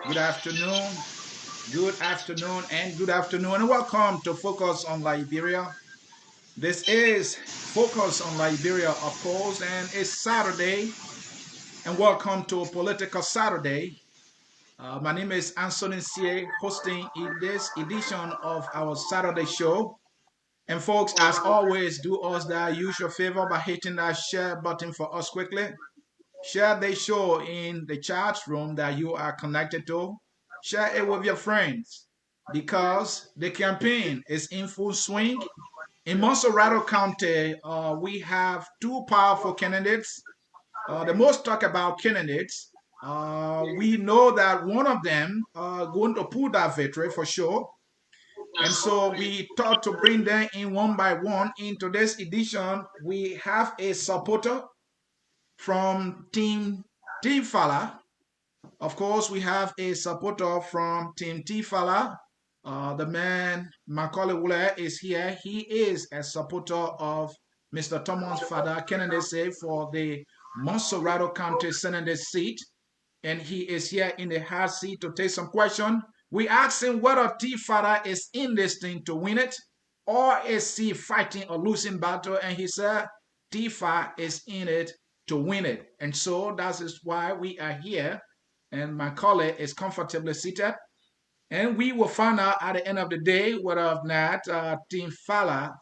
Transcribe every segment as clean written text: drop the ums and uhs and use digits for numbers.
Good afternoon, good afternoon, and welcome to Focus on Liberia. This is Focus on Liberia, of course, and it's Saturday, and welcome to Political Saturday. My name is Anthony Sie, hosting this edition of our Saturday show. And folks, as always, do us that usual favor by hitting that share button for us quickly. Share the show in the chat room that you are connected to. Share it with your friends because the campaign is in full swing. In Monserrato County, we have two powerful candidates. The most talk about candidates. We know that one of them going to pull that victory for sure. And so we thought to bring them in one by one. In today's edition, we have a supporter from Team Fallah. Of course, we have a supporter from Team T Fallah. The man MacCullay is here. He is a supporter of Mr. Thomas Father candidacy for the Monserrato County Senate seat, and he is here in the hot seat to take some question. We asked him whether T Father is in this thing to win it, or is he fighting a losing battle, and he said T Father is in it to win it. And so that is why we are here, and my colleague is comfortably seated. And we will find out at the end of the day whether or not Team Fallah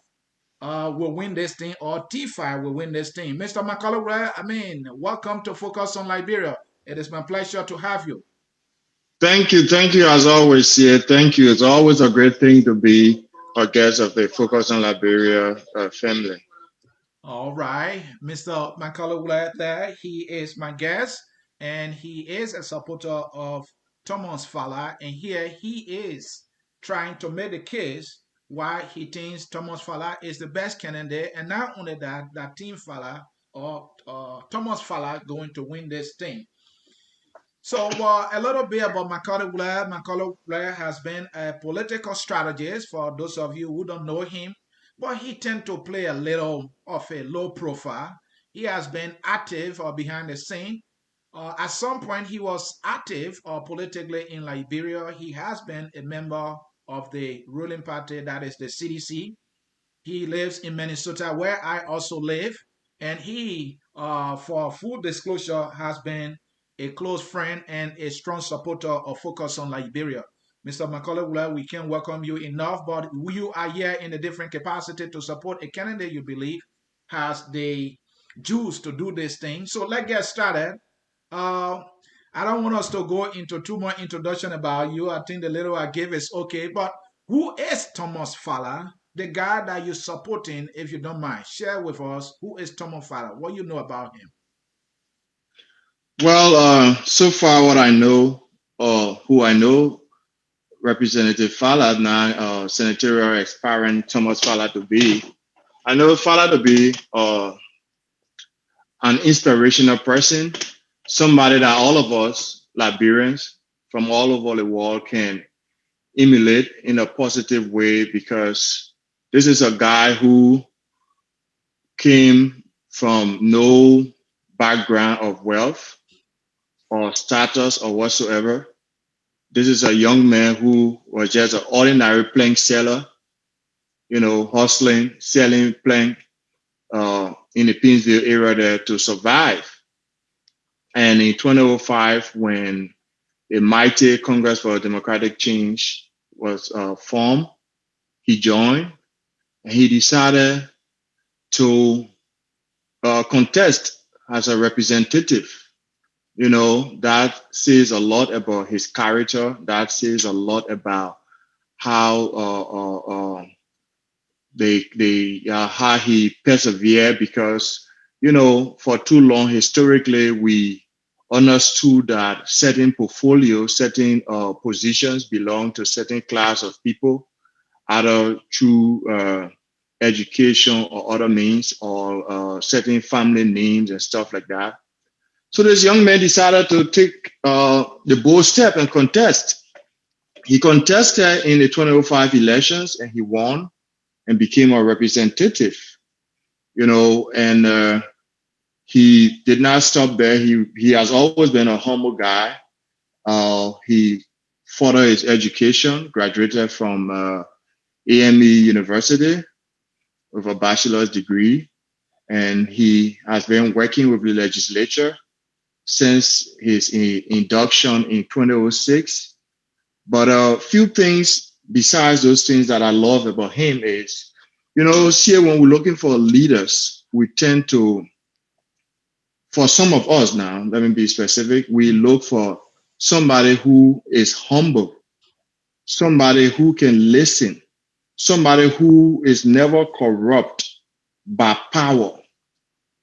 will win this thing or T5 will win this thing. Mr. MacCullay, welcome to Focus on Liberia. It is my pleasure to have you. Thank you as always, yeah. Thank you. It's always a great thing to be a guest of the Focus on Liberia family. All right, Mr. MacCullay there, he is my guest, and he is a supporter of Thomas Fallah, and here he is trying to make the case why he thinks Thomas Fallah is the best candidate, and not only that, that Team Fallah or Thomas Fallah going to win this thing. So a little bit about MacCullay Wleh. MacCullay Wleh has been a political strategist for those of you who don't know him, but he tends to play a little of a low profile. He has been active or behind the scene. At some point, he was active politically in Liberia. He has been a member of the ruling party, that is the CDC. He lives in Minnesota, where I also live, and he, for full disclosure, has been a close friend and a strong supporter of Focus on Liberia. Mr. MacCullay, we can't welcome you enough, but you are here in a different capacity to support a candidate you believe has the juice to do this thing. So let's get started. I don't want us to go into too much introduction about you. I think the little I gave is okay, but who is Thomas Fallah? The guy that you're supporting, if you don't mind, share with us who is Thomas Fallah, what you know about him. Well, so far what I know, or who I know, Representative Fallah now, senatorial aspirant Thomas Fallah to be. I know Fallah to be an inspirational person, somebody that all of us Liberians from all over the world can emulate in a positive way, because this is a guy who came from no background of wealth or status or whatsoever. This is a young man who was just an ordinary plank seller, hustling, selling plank in the Pinsville area there to survive. And in 2005, when the mighty Congress for Democratic Change was formed, he joined, and he decided to contest as a representative. That says a lot about his character. That says a lot about how how he persevered, because for too long historically we understood that certain portfolios, certain positions belong to certain class of people, either through education or other means, or certain family names and stuff like that. So this young man decided to take the bold step and contest. He contested in the 2005 elections, and he won and became a representative, and he did not stop there. He has always been a humble guy. He furthered his education, graduated from AME University with a bachelor's degree, and he has been working with the legislature since his induction in 2006. But a few things besides those things that I love about him is, see, when we're looking for leaders, we tend to, for some of us now, let me be specific, we look for somebody who is humble, somebody who can listen, somebody who is never corrupt by power.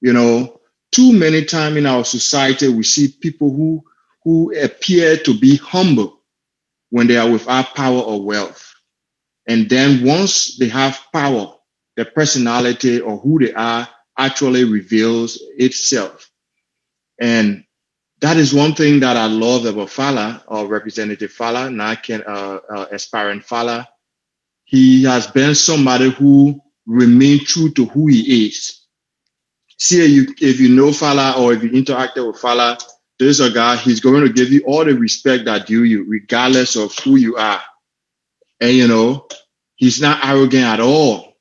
Too many times in our society, we see people who appear to be humble when they are without power or wealth. And then once they have power, their personality or who they are actually reveals itself. And that is one thing that I love about Fallah, or Representative Fallah, now aspiring Fallah. He has been somebody who remained true to who he is. See, if you know Fallah or if you interacted with Fallah, there's a guy, he's going to give you all the respect that due you, regardless of who you are. And, he's not arrogant at all.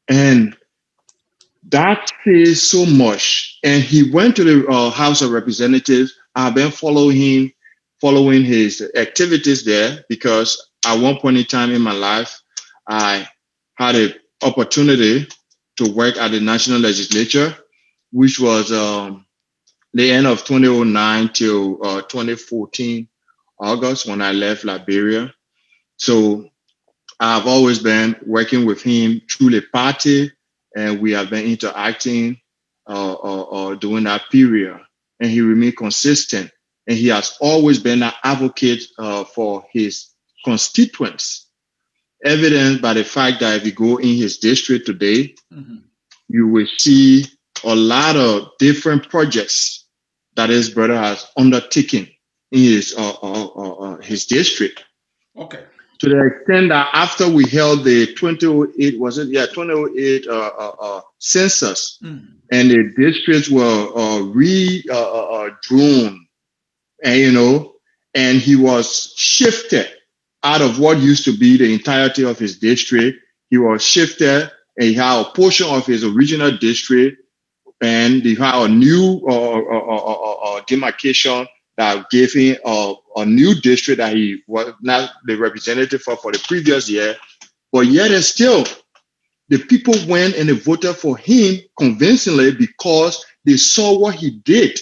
And that says so much. And he went to the House of Representatives. I've been following his activities there because at one point in time in my life, I had an opportunity to work at the national legislature, which was the end of 2009 till 2014 August when I left Liberia. So I've always been working with him through the party, and we have been interacting during that period. And he remained consistent, and he has always been an advocate for his constituents, evidenced by the fact that if you go in his district today, you will see a lot of different projects that his brother has undertaken in his district. Okay. To the extent that after we held the 2008, 2008 census, and the districts were redrawn, and he was shifted out of what used to be the entirety of his district. He was shifted, and he had a portion of his original district, and he had a new demarcation that gave him a new district that he was not the representative for the previous year. But yet and still, the people went and they voted for him convincingly because they saw what he did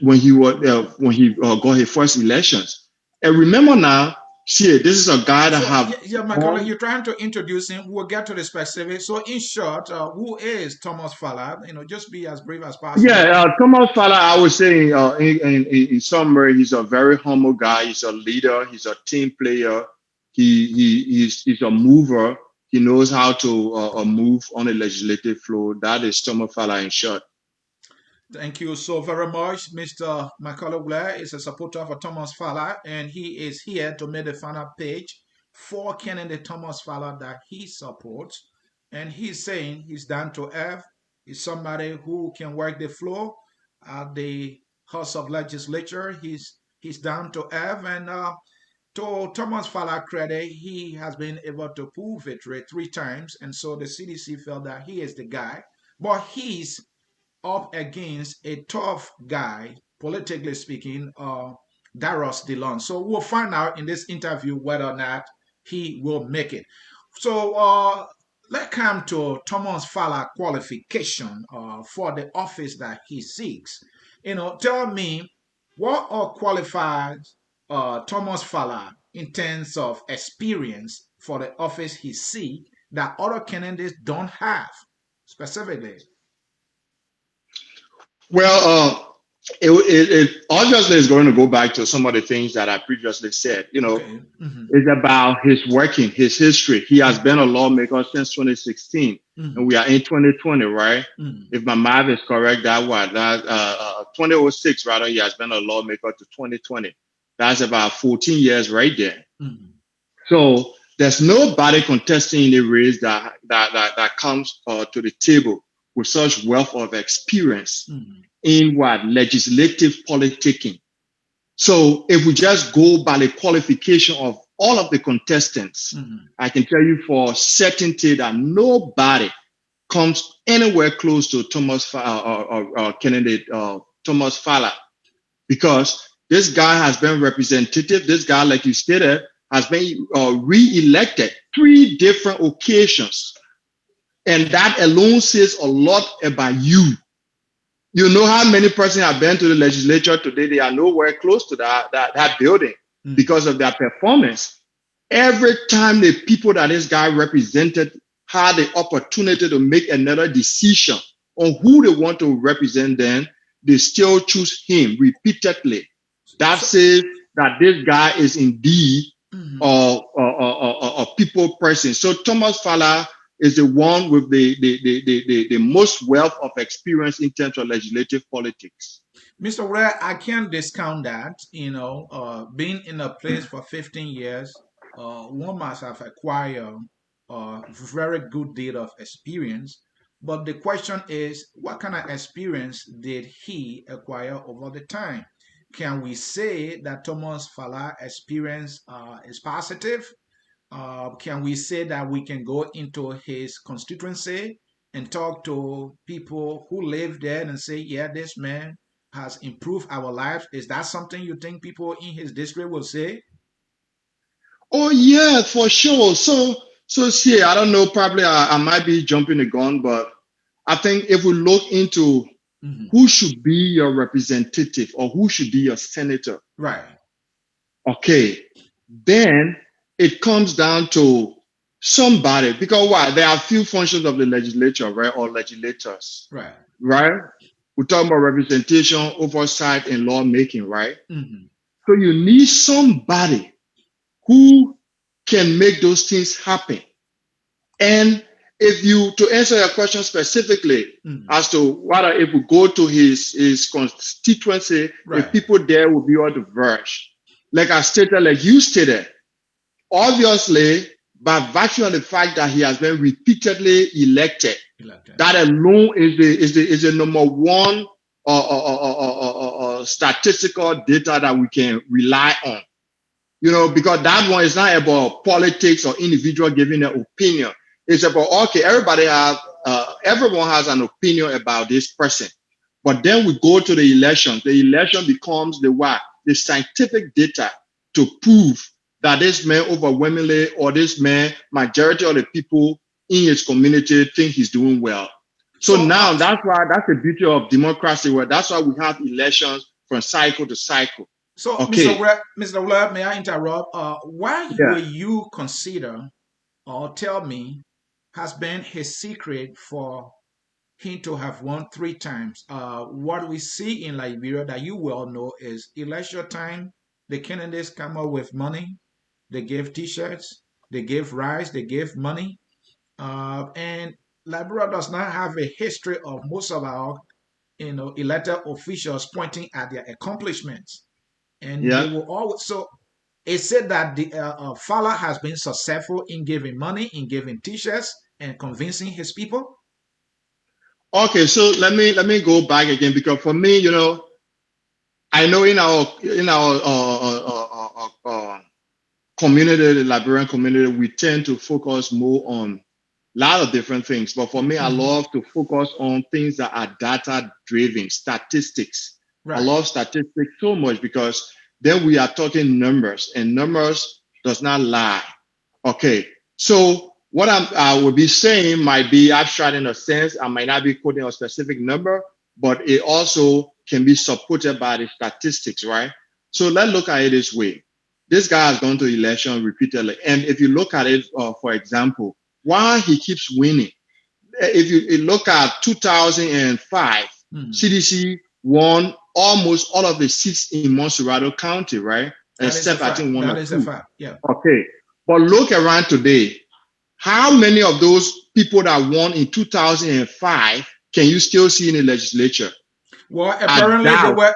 when he got his first elections. And remember now, see, this is a guy that MacCullay, you're trying to introduce him. We'll get to the specifics. So, in short, who is Thomas Fallah? Just be as brief as possible. Yeah, Thomas Fallah, I would say in summary, he's a very humble guy. He's a leader. He's a team player. He's a mover. He knows how to move on the legislative floor. That is Thomas Fallah in short. Thank you so very much. Mr. MacCullay Wleh is a supporter of Thomas Fallah, and he is here to make the final page for candidate Thomas Fallah that he supports. And he's saying he's down to earth. He's somebody who can work the floor at the House of Legislature. He's down to earth, and to Thomas Fallah credit, he has been able to prove victory 3 times, and so the CDC felt that he is the guy. But he's up against a tough guy, politically speaking, Darius DeLon. So we'll find out in this interview whether or not he will make it. So let's come to Thomas Fallah qualification for the office that he seeks. Tell me what qualifies Thomas Fallah in terms of experience for the office he seeks that other candidates don't have specifically. Well, it obviously is going to go back to some of the things that I previously said. Okay. It's about his working, his history. He has been a lawmaker since 2016, and we are in 2020, right? If my math is correct, that 2006 rather, he has been a lawmaker to 2020. That's about 14 years right there. So there's nobody contesting in the race that comes to the table with such wealth of experience in legislative politicking. So if we just go by the qualification of all of the contestants, I can tell you for certainty that nobody comes anywhere close to candidate Thomas Fallah, because this guy has been representative. This guy, like you stated, has been re-elected 3 different occasions. And that alone says a lot about you. You know how many persons have been to the legislature today? They are nowhere close to that building because of their performance. Every time the people that this guy represented had the opportunity to make another decision on who they want to represent them, they still choose him repeatedly. That says that this guy is indeed a people person. So Thomas Fallah is the one with the most wealth of experience in terms of legislative politics. Mr. Wleh, I can't discount that. Being in a place for 15 years, one must have acquired a very good deal of experience. But the question is, what kind of experience did he acquire over the time? Can we say that Thomas Fallah experience is positive? Can we say that we can go into his constituency and talk to people who live there and say, yeah, this man has improved our lives? Is that something you think people in his district will say? Oh yeah, for sure. So see, I don't know, probably I might be jumping the gun, but I think if we look into who should be your representative or who should be your senator, right? Okay, then it comes down to somebody, because why? There are few functions of the legislature, right, or legislators, right? We're talking about representation, oversight, and lawmaking, right? So you need somebody who can make those things happen. And if you, to answer your question specifically as to whether if we go to his constituency, if people there will be on the verge, like I stated, like you stated, obviously, by virtue of the fact that he has been repeatedly elected, that alone is the number one statistical data that we can rely on. Because that one is not about politics or individual giving an opinion. It's about, okay, everyone has an opinion about this person. But then we go to the election. The election becomes the scientific data to prove that this man overwhelmingly, or this man, majority of the people in his community think he's doing well. So now that's the beauty of democracy, where that's why we have elections from cycle to cycle. So, okay. Mr. Wleh, may I interrupt? Why will you consider or tell me has been his secret for him to have won 3 times? What we see in Liberia that you well know is election time, the candidates come up with money, they give t-shirts, they give rice, they give money. And Liberia does not have a history of most of our elected officials pointing at their accomplishments. And they will always, so it said that the Fallah has been successful in giving money, in giving t-shirts, and convincing his people. Okay, so let me go back again, because for me, I know in our community, the Liberian community, we tend to focus more on a lot of different things. But for me, I love to focus on things that are data-driven, statistics. I love statistics so much, because then we are talking numbers, and numbers does not lie. Okay, so what I would be saying might be abstract in a sense. I might not be quoting a specific number, but it also can be supported by the statistics, right? So let's look at it this way. This guy has gone to election repeatedly. And if you look at it, for example, why he keeps winning. If you look at 2005, CDC won almost all of the seats in Monserrado County, right? Except I think one or two. That is a fact, yeah. Okay, but look around today. How many of those people that won in 2005 can you still see in the legislature? Well, apparently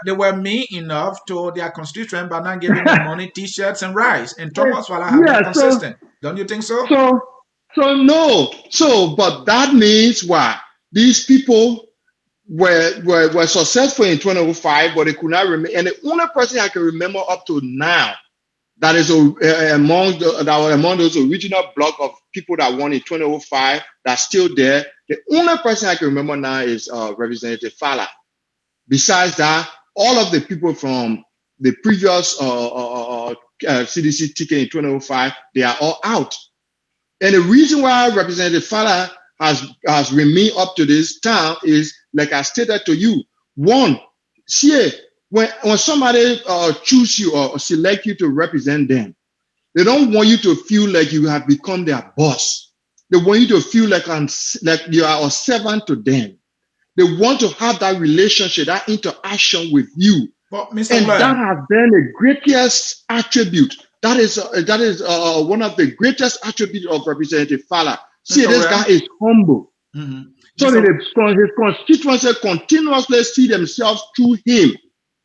they were mean enough to their constituents by not giving them money, t-shirts, and rice. And Thomas Fallah have been consistent. Don't you think so? So no. So, but that means what? These people, were successful in 2005, but they could not remember. And the only person I can remember up to now that is among those original block of people that won in 2005 that's still there. The only person I can remember now is Representative Fallah. Besides that, all of the people from the previous CDC ticket in 2005, they are all out. And the reason why Representative Fallah has remained up to this time is, like I stated to you, one, see, when somebody choose you or select you to represent them, they don't want you to feel like you have become their boss. They want you to feel like you are a servant to them. They want to have that relationship, that interaction with you. But Mr. And Wleh, that has been the greatest attribute. That is one of the greatest attributes of Representative Fallah. See, this guy is humble. Mm-hmm. So his constituency continuously see themselves through him.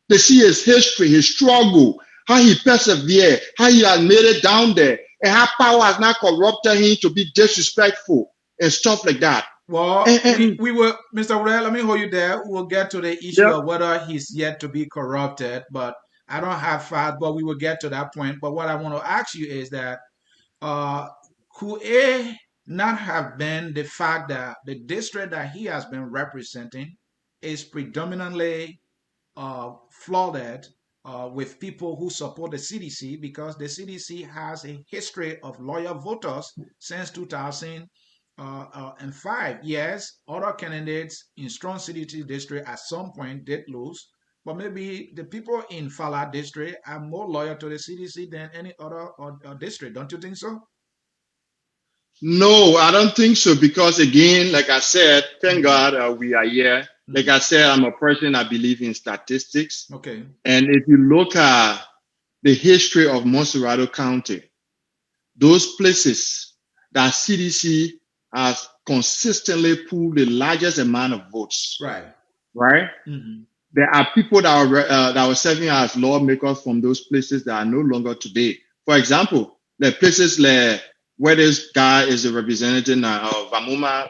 They see his history, his struggle, how he persevered, how he has made it down there, and how power has not corrupted him to be disrespectful and stuff like that. Well, we will, Mr. Wleh, let me hold you there. We'll get to the issue of whether he's yet to be corrupted, but I don't have facts, but we will get to that point. But what I want to ask you is that could it not have been the fact that the district that he has been representing is predominantly flooded with people who support the CDC, because the CDC has a history of loyal voters since 2005. Yes, other candidates in strong CDC district at some point did lose, but maybe the people in Fallah district are more loyal to the CDC than any other district. Don't you think so? No, I don't think so, because again, like I said, thank God we are here. Like I said, I'm a person, I believe in statistics. Okay. And if you look at the history of Monserrado County, those places that CDC has consistently pulled the largest amount of votes. Right. Mm-hmm. There are people that were serving as lawmakers from those places that are no longer today. For example, the places where this guy is a representative now, Vamuma,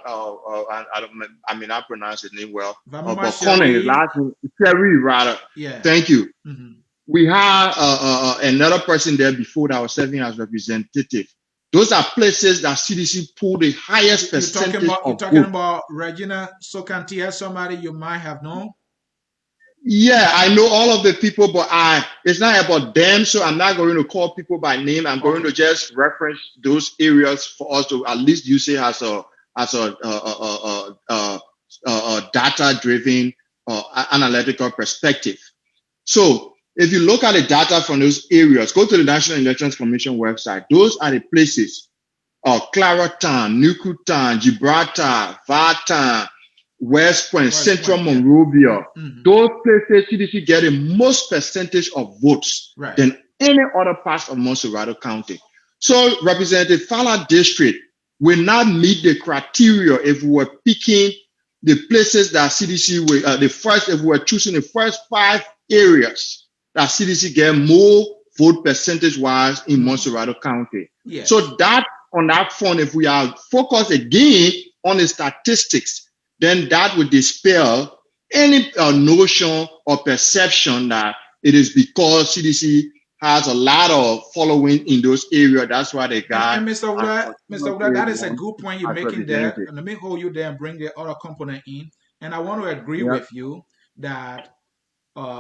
I may not pronounce his name well, but Connor, his last name, Sherry, rather. Yeah. Thank you. Mm-hmm. We had another person there before that was serving as representative. Those are places that CDC pulled the highest percentage of votes. You're talking about Regina Sokantia, somebody you might have known? Yeah, I know all of the people, but it's not about them, so I'm not going to call people by name. I'm going to just reference those areas for us to at least use it as a data-driven analytical perspective. So if you look at the data from those areas, go to the National Elections Commission website. Those are the places: Claratown, Nukutan, Gibraltar, Vartan, West Point, Central Monrovia. Mm-hmm. Those places CDC get the most percentage of votes than any other parts of Monserrado County. So Representative Fallah District will not meet the criteria if we were picking the places that CDC will, if we were choosing the first 5 areas that CDC get more vote percentage wise in Monserrado County. Yes. So that on that front, if we are focused again on the statistics, then that would dispel any notion or perception that it is because CDC has a lot of following in those areas. That's why they got. And Mr. Wleh, that is a good point you're making there. And let me hold you there and bring the other component in. And I want to agree with you that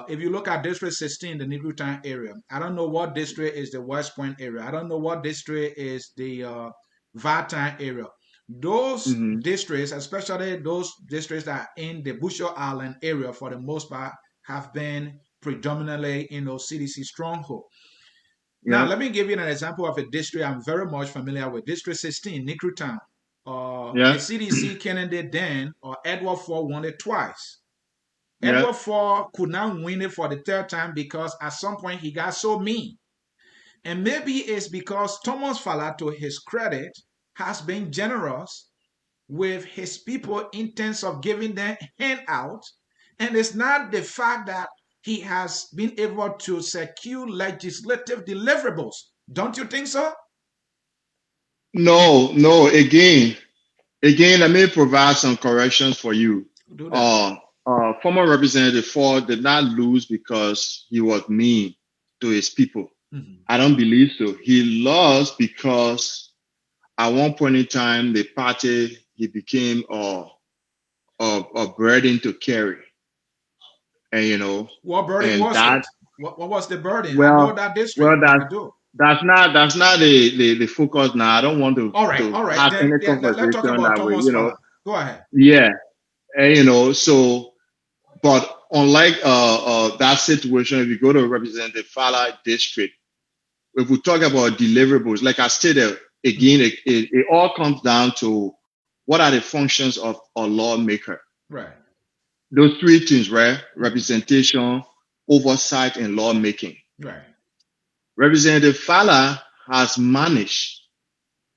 if you look at District 16, the Negro area, I don't know what district is the West Point area. I don't know what district is the Vartan area. Those districts, especially those districts that are in the Bushel Island area, for the most part, have been predominantly in those CDC stronghold. Now, let me give you an example of a district I'm very much familiar with. District 16, Negro Town. The CDC candidate then, Edward Ford, won it twice. Edward Ford could not win it for the 3rd time because at some point he got so mean. And maybe it's because Thomas Fallah, to his credit, has been generous with his people in terms of giving them handouts. And it's not the fact that he has been able to secure legislative deliverables. Don't you think so? No. Again, let me provide some corrections for you. former Representative Ford did not lose because he was mean to his people. Mm-hmm. I don't believe so. He lost because at one point in time, the party, he became a burden to carry. And, you know, What burden and was that, it? What was the burden? I know well, that well, district. I that's, do. that's not the focus now. I don't want All to right. have Then any yeah, let's talk conversation about that way, Thomas you know. Fallah. Go ahead. Yeah. And, you know, so, but unlike that situation, if you go to Representative Fallah district, if we talk about deliverables, like I stated again, it all comes down to what are the functions of a lawmaker. Right. Those three things, right? Representation, oversight, and lawmaking. Right. Representative Fallah has managed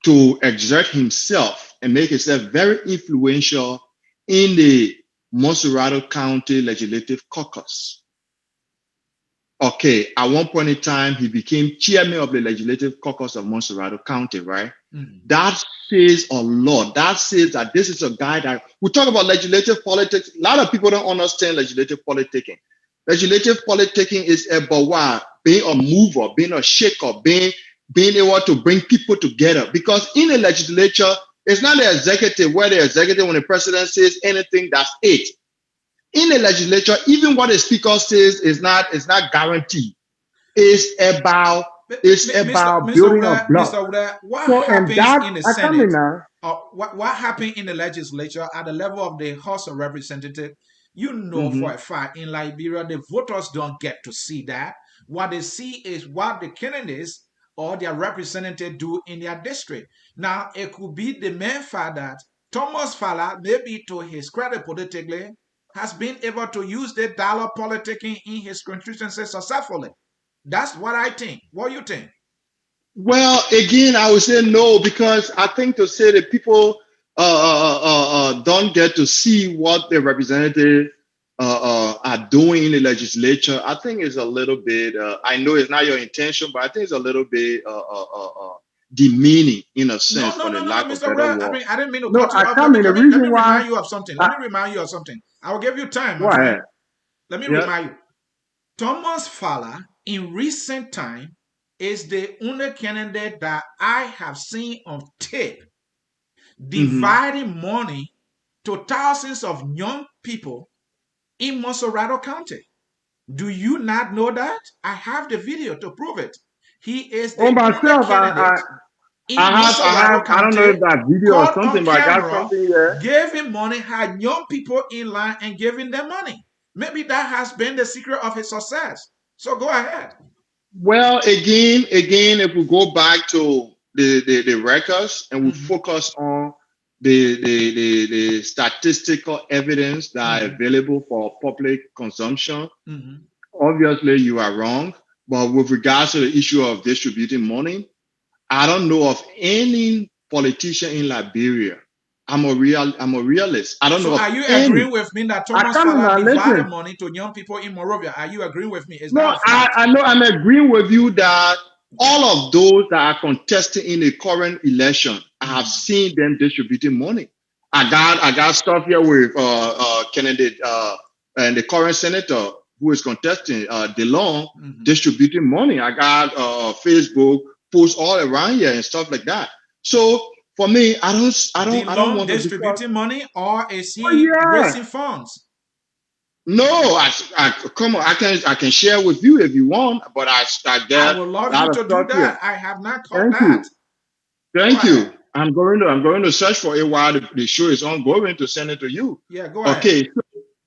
to exert himself and make himself very influential in the Monserrado County Legislative Caucus. Okay, at one point in time, he became chairman of the Legislative Caucus of Monserrado County, right? Mm-hmm. That says a lot. That says that this is a guy that we talk about legislative politics. A lot of people don't understand legislative politicking. Legislative politicking is about what? Being a mover, being a shaker, being able to bring people together. Because in the legislature, it's not the executive where the executive, when the president says anything, that's it. In the legislature, even what the speaker says is not guaranteed. It's about building a Wleh, block. Mr. Wleh, what So and happens that in the I come in Senate? now. What happened in the legislature at the level of the House of Representatives? You know Mm-hmm. for a fact in Liberia, the voters don't get to see that. What they see is what the candidates or their representative do in their district. Now, it could be the main fact that Thomas Fallah, maybe to his credit politically, has been able to use the dollar politicking in his constituency successfully. That's what I think. What do you think? Well, again, I would say no, because I think to say that people don't get to see what their representative are doing in the legislature, I think is a little bit, I know it's not your intention, but I think it's a little bit demeaning in a sense, for the No, lack of Mr. better Wleh. word. I didn't mean to No, cut you I off. come in. The Let me reason why, remind you of something. Let me remind you of something. I will give you time, go my friend. ahead. Let me Yeah. remind you. Thomas Fallah, in recent time, is the only candidate that I have seen on tape dividing money to thousands of young people in Monserrado County. Do you not know that? I have the video to prove it. He is Oh, the only myself, candidate in Monserrado I don't know if County that video or caught on something, but I got camera, something here. giving money, had young people in line and giving them money. Maybe that has been the secret of his success. So go ahead. Well, again, if we go back to the records and we focus on the statistical evidence that are available for public consumption, obviously you are wrong. But with regards to the issue of distributing money, I don't know of any politician in Liberia. I'm a realist. I don't So know of are you any. agreeing with me that I Thomas come Fallah now, divided listen. money to young people in Morovia? Are you agreeing with me? Is No, that a fact? I know I'm agreeing with you that all of those that are contesting in the current election, I have seen them distributing money. I got stuff here with candidate and the current senator who is contesting, DeLong, distributing money. I got Facebook posts all around here and stuff like that. So for me, I don't DeLong want to, because distributing money, or is oh he yeah. raising funds? No, I come on. I can share with you if you want, but I I get would a love lot you of to do stuff here. that. I have not caught Thank that. you, Go thank you. ahead. I'm going to search for it while the show is ongoing to send it to you. Yeah, go ahead. Okay, so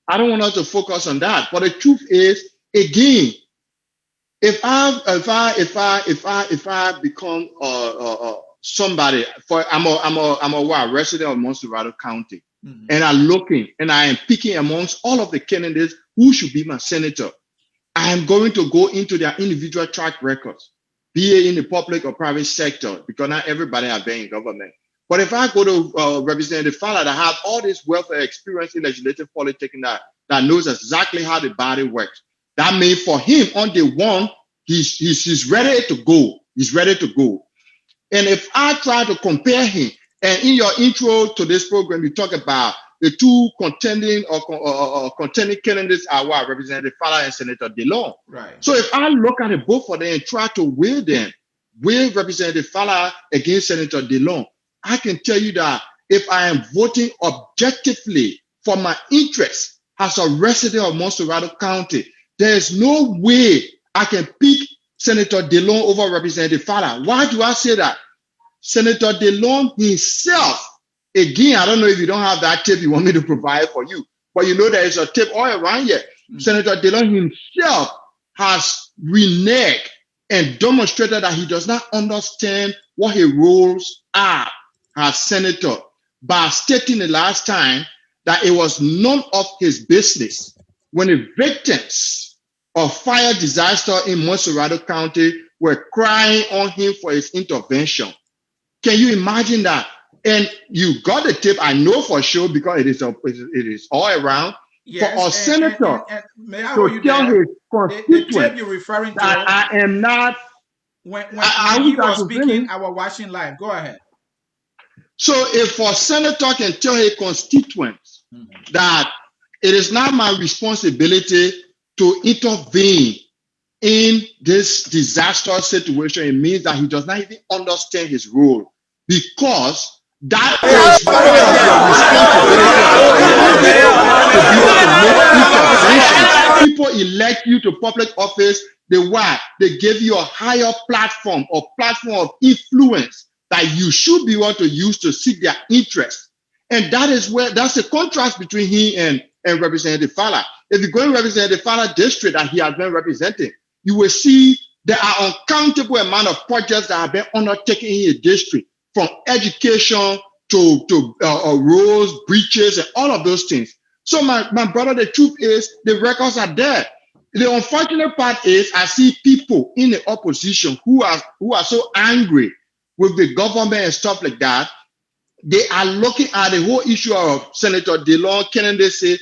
I don't want us to focus on that, but the truth is, again, if I become somebody, for I'm a what, resident of Monserrado County, and I'm looking and I am picking amongst all of the candidates who should be my senator. I am going to go into their individual track records, be it in the public or private sector, because not everybody has been in government. But if I go to Representative Fallah that has all this welfare experience in legislative politics that knows exactly how the body works, that means for him on day one, he's ready to go. He's ready to go. And if I try to compare him, and in your intro to this program, you talk about the two contending or contending candidates are what? Representative Fallah and Senator DeLong. Right. So if I look at it both of them and try to weigh them, weigh Representative Fallah against Senator DeLong, I can tell you that if I am voting objectively for my interest as a resident of Monserrado County, there is no way I can pick Senator DeLong over Representative Fallah. Why do I say that? Senator DeLong himself, again, I don't know if you don't have that tape you want me to provide for you, but you know there is a tape all around here. Senator DeLong himself has reneged and demonstrated that he does not understand what his roles are as senator by stating the last time that it was none of his business when the victims of fire disaster in Monserrado County were crying on him for his intervention. Can you imagine that? And you got the tape, I know for sure, because it is all around. Yes, for a senator may I to tell his the tape constituents you're referring to, that I am not. When you were speaking, I was watching live. Go ahead. So if a senator can tell his constituents that it is not my responsibility to intervene in this disastrous situation, it means that he does not even understand his role, because that is part of your responsibility to be able to make interventions. People elect you to public office. They give you a higher platform or platform of influence that you should be able to use to seek their interest. And that's the contrast between him and Representative Fallah. If you go in Representative Fallah district that he has been representing, you will see there are uncountable amount of projects that have been undertaken in his district, from education to roads, bridges, and all of those things. So my brother, the truth is the records are there. The unfortunate part is I see people in the opposition who are so angry with the government and stuff like that. They are looking at the whole issue of Senator DeLong candidacy.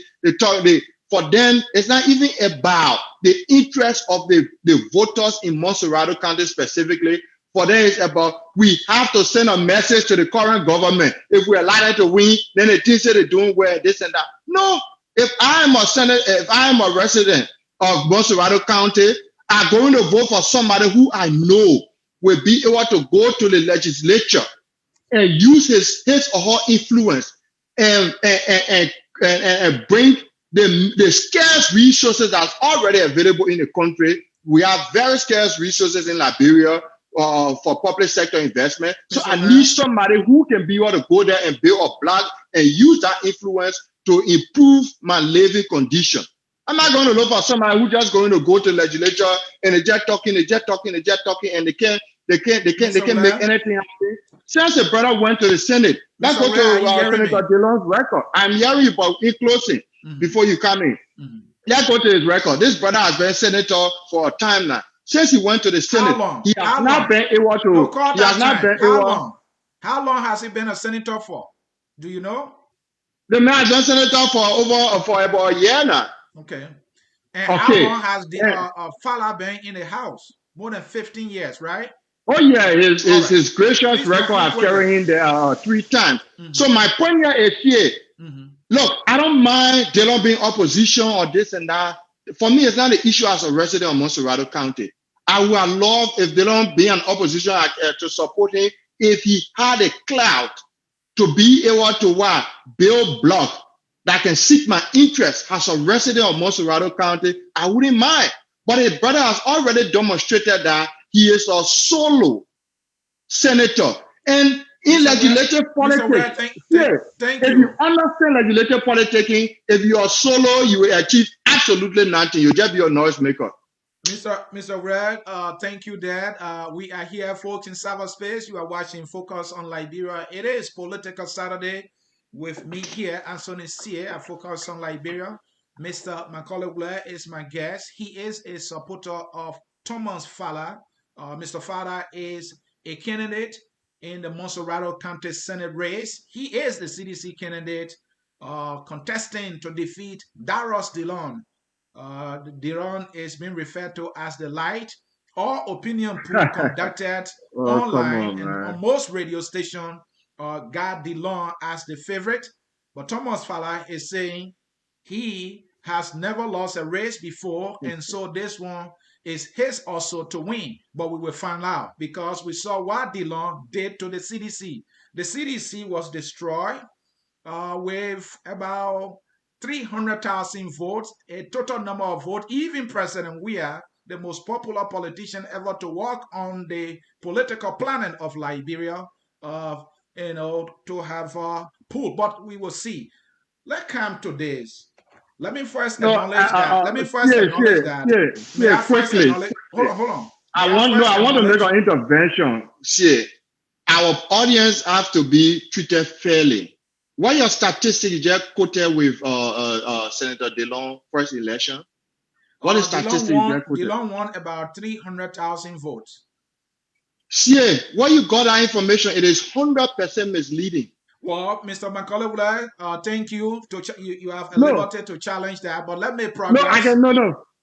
For them, it's not even about the interest of the voters in Monserrado County specifically. For them, it's about we have to send a message to the current government. If we allow them to win, then they think they're doing well, this and that. No, if I am a resident of Monserrado County, I'm going to vote for somebody who I know will be able to go to the legislature and use his or her influence and bring the scarce resources that's already available in the country. We have very scarce resources in Liberia for public sector investment. So I need somebody who can be able to go there and build a block and use that influence to improve my living condition. I'm not going to look for somebody who's just going to go to the legislature and they just talking, and they can't make anything happen. Since the brother went to the Senate, let's go to Senator DeLong's record. I'm hearing you, but in closing, before you come in, let's go to his record. This brother has been senator for a time now. Since he went to the Senate, he has not been able to. How long has he been a senator for? Do you know? The man has been senator for about a year now. Okay. And how long has the Fallah been in the House? More than 15 years, right? Oh yeah, his gracious record has carried him there 3 times. So my point here is here. Look, I don't mind DeLong being opposition or this and that. For me, it's not an issue as a resident of Monserrado County. I would have loved if DeLong being an opposition to support him if he had a clout to be able to build block that can seek my interest as a resident of Monserrado County. I wouldn't mind. But his brother has already demonstrated that he is a solo senator. And in legislative politics, if you understand legislative politicking, if you are solo, you will achieve absolutely nothing. You just be a noisemaker. Mr. Wleh, thank you, Dad. We are here, folks, in cyberspace. You are watching Focus on Liberia. It is Political Saturday with me here, Anthony C. at Focus on Liberia. Mr. MacCullay Wleh is my guest. He is a supporter of Thomas Fallah. Mr. Fallah is a candidate in the Monserrado County Senate race. He is the CDC candidate contesting to defeat Darius DeLong. DeLong is being referred to as the light. All opinion poll conducted online and on most radio stations got DeLong as the favorite. But Thomas Fallah is saying he has never lost a race before, and so this one is his also to win. But we will find out because we saw what DeLong did to the CDC. The CDC was destroyed with about 300,000 votes, a total number of votes. Even President Wleh, the most popular politician ever to work on the political planet of Liberia, to have pulled. But we will see. Let's come to this. Let me first No, acknowledge that. Let me first acknowledge that. May I first quickly. acknowledge? Hold on. I want to make an intervention. See, our audience have to be treated fairly. What your statistics just quoted with Senator DeLong first election? What is statistics just quoted? DeLong won about 300,000 votes. See, what you got that information, it is 100% misleading. Well, Mr. MacCullay, thank you. You have a liberty to challenge that, but let me progress.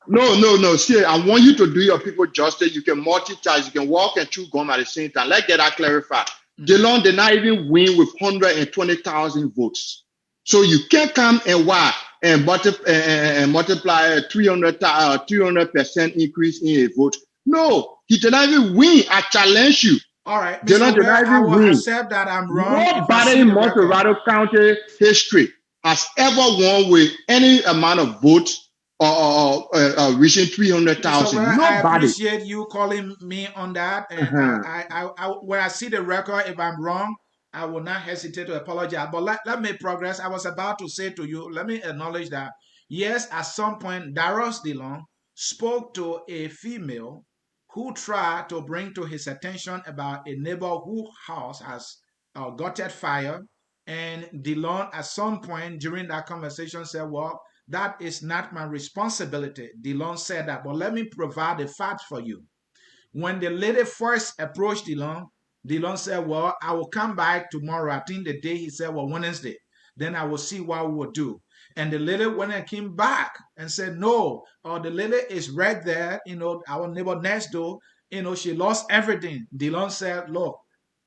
No. See, I want you to do your people justice. You can multitask. You can walk and chew gum at the same time. Let's get that clarified. DeLong did not even win with 120,000 votes. So you can't come and multiply 300% increase in a vote. No, he did not even win. I challenge you. All right, Mr. Wleh, I will accept that I'm wrong. Nobody in Montserrat County history has ever won with any amount of votes or reaching 300,000. Nobody. I appreciate you calling me on that. And when I see the record, if I'm wrong, I will not hesitate to apologize. But let me progress. I was about to say to you, let me acknowledge that, yes, at some point, Darius DeLong spoke to a female who tried to bring to his attention about a neighbor whose house has gutted fire. And DeLong, at some point during that conversation, said, well, that is not my responsibility. DeLong said that, but let me provide the facts for you. When the lady first approached DeLong said, well, I will come back tomorrow. I think the day he said, well, Wednesday. Then I will see what we will do. And the lady went and came back and said, no, the lady is right there, our neighbor next door, she lost everything. DeLong said, look,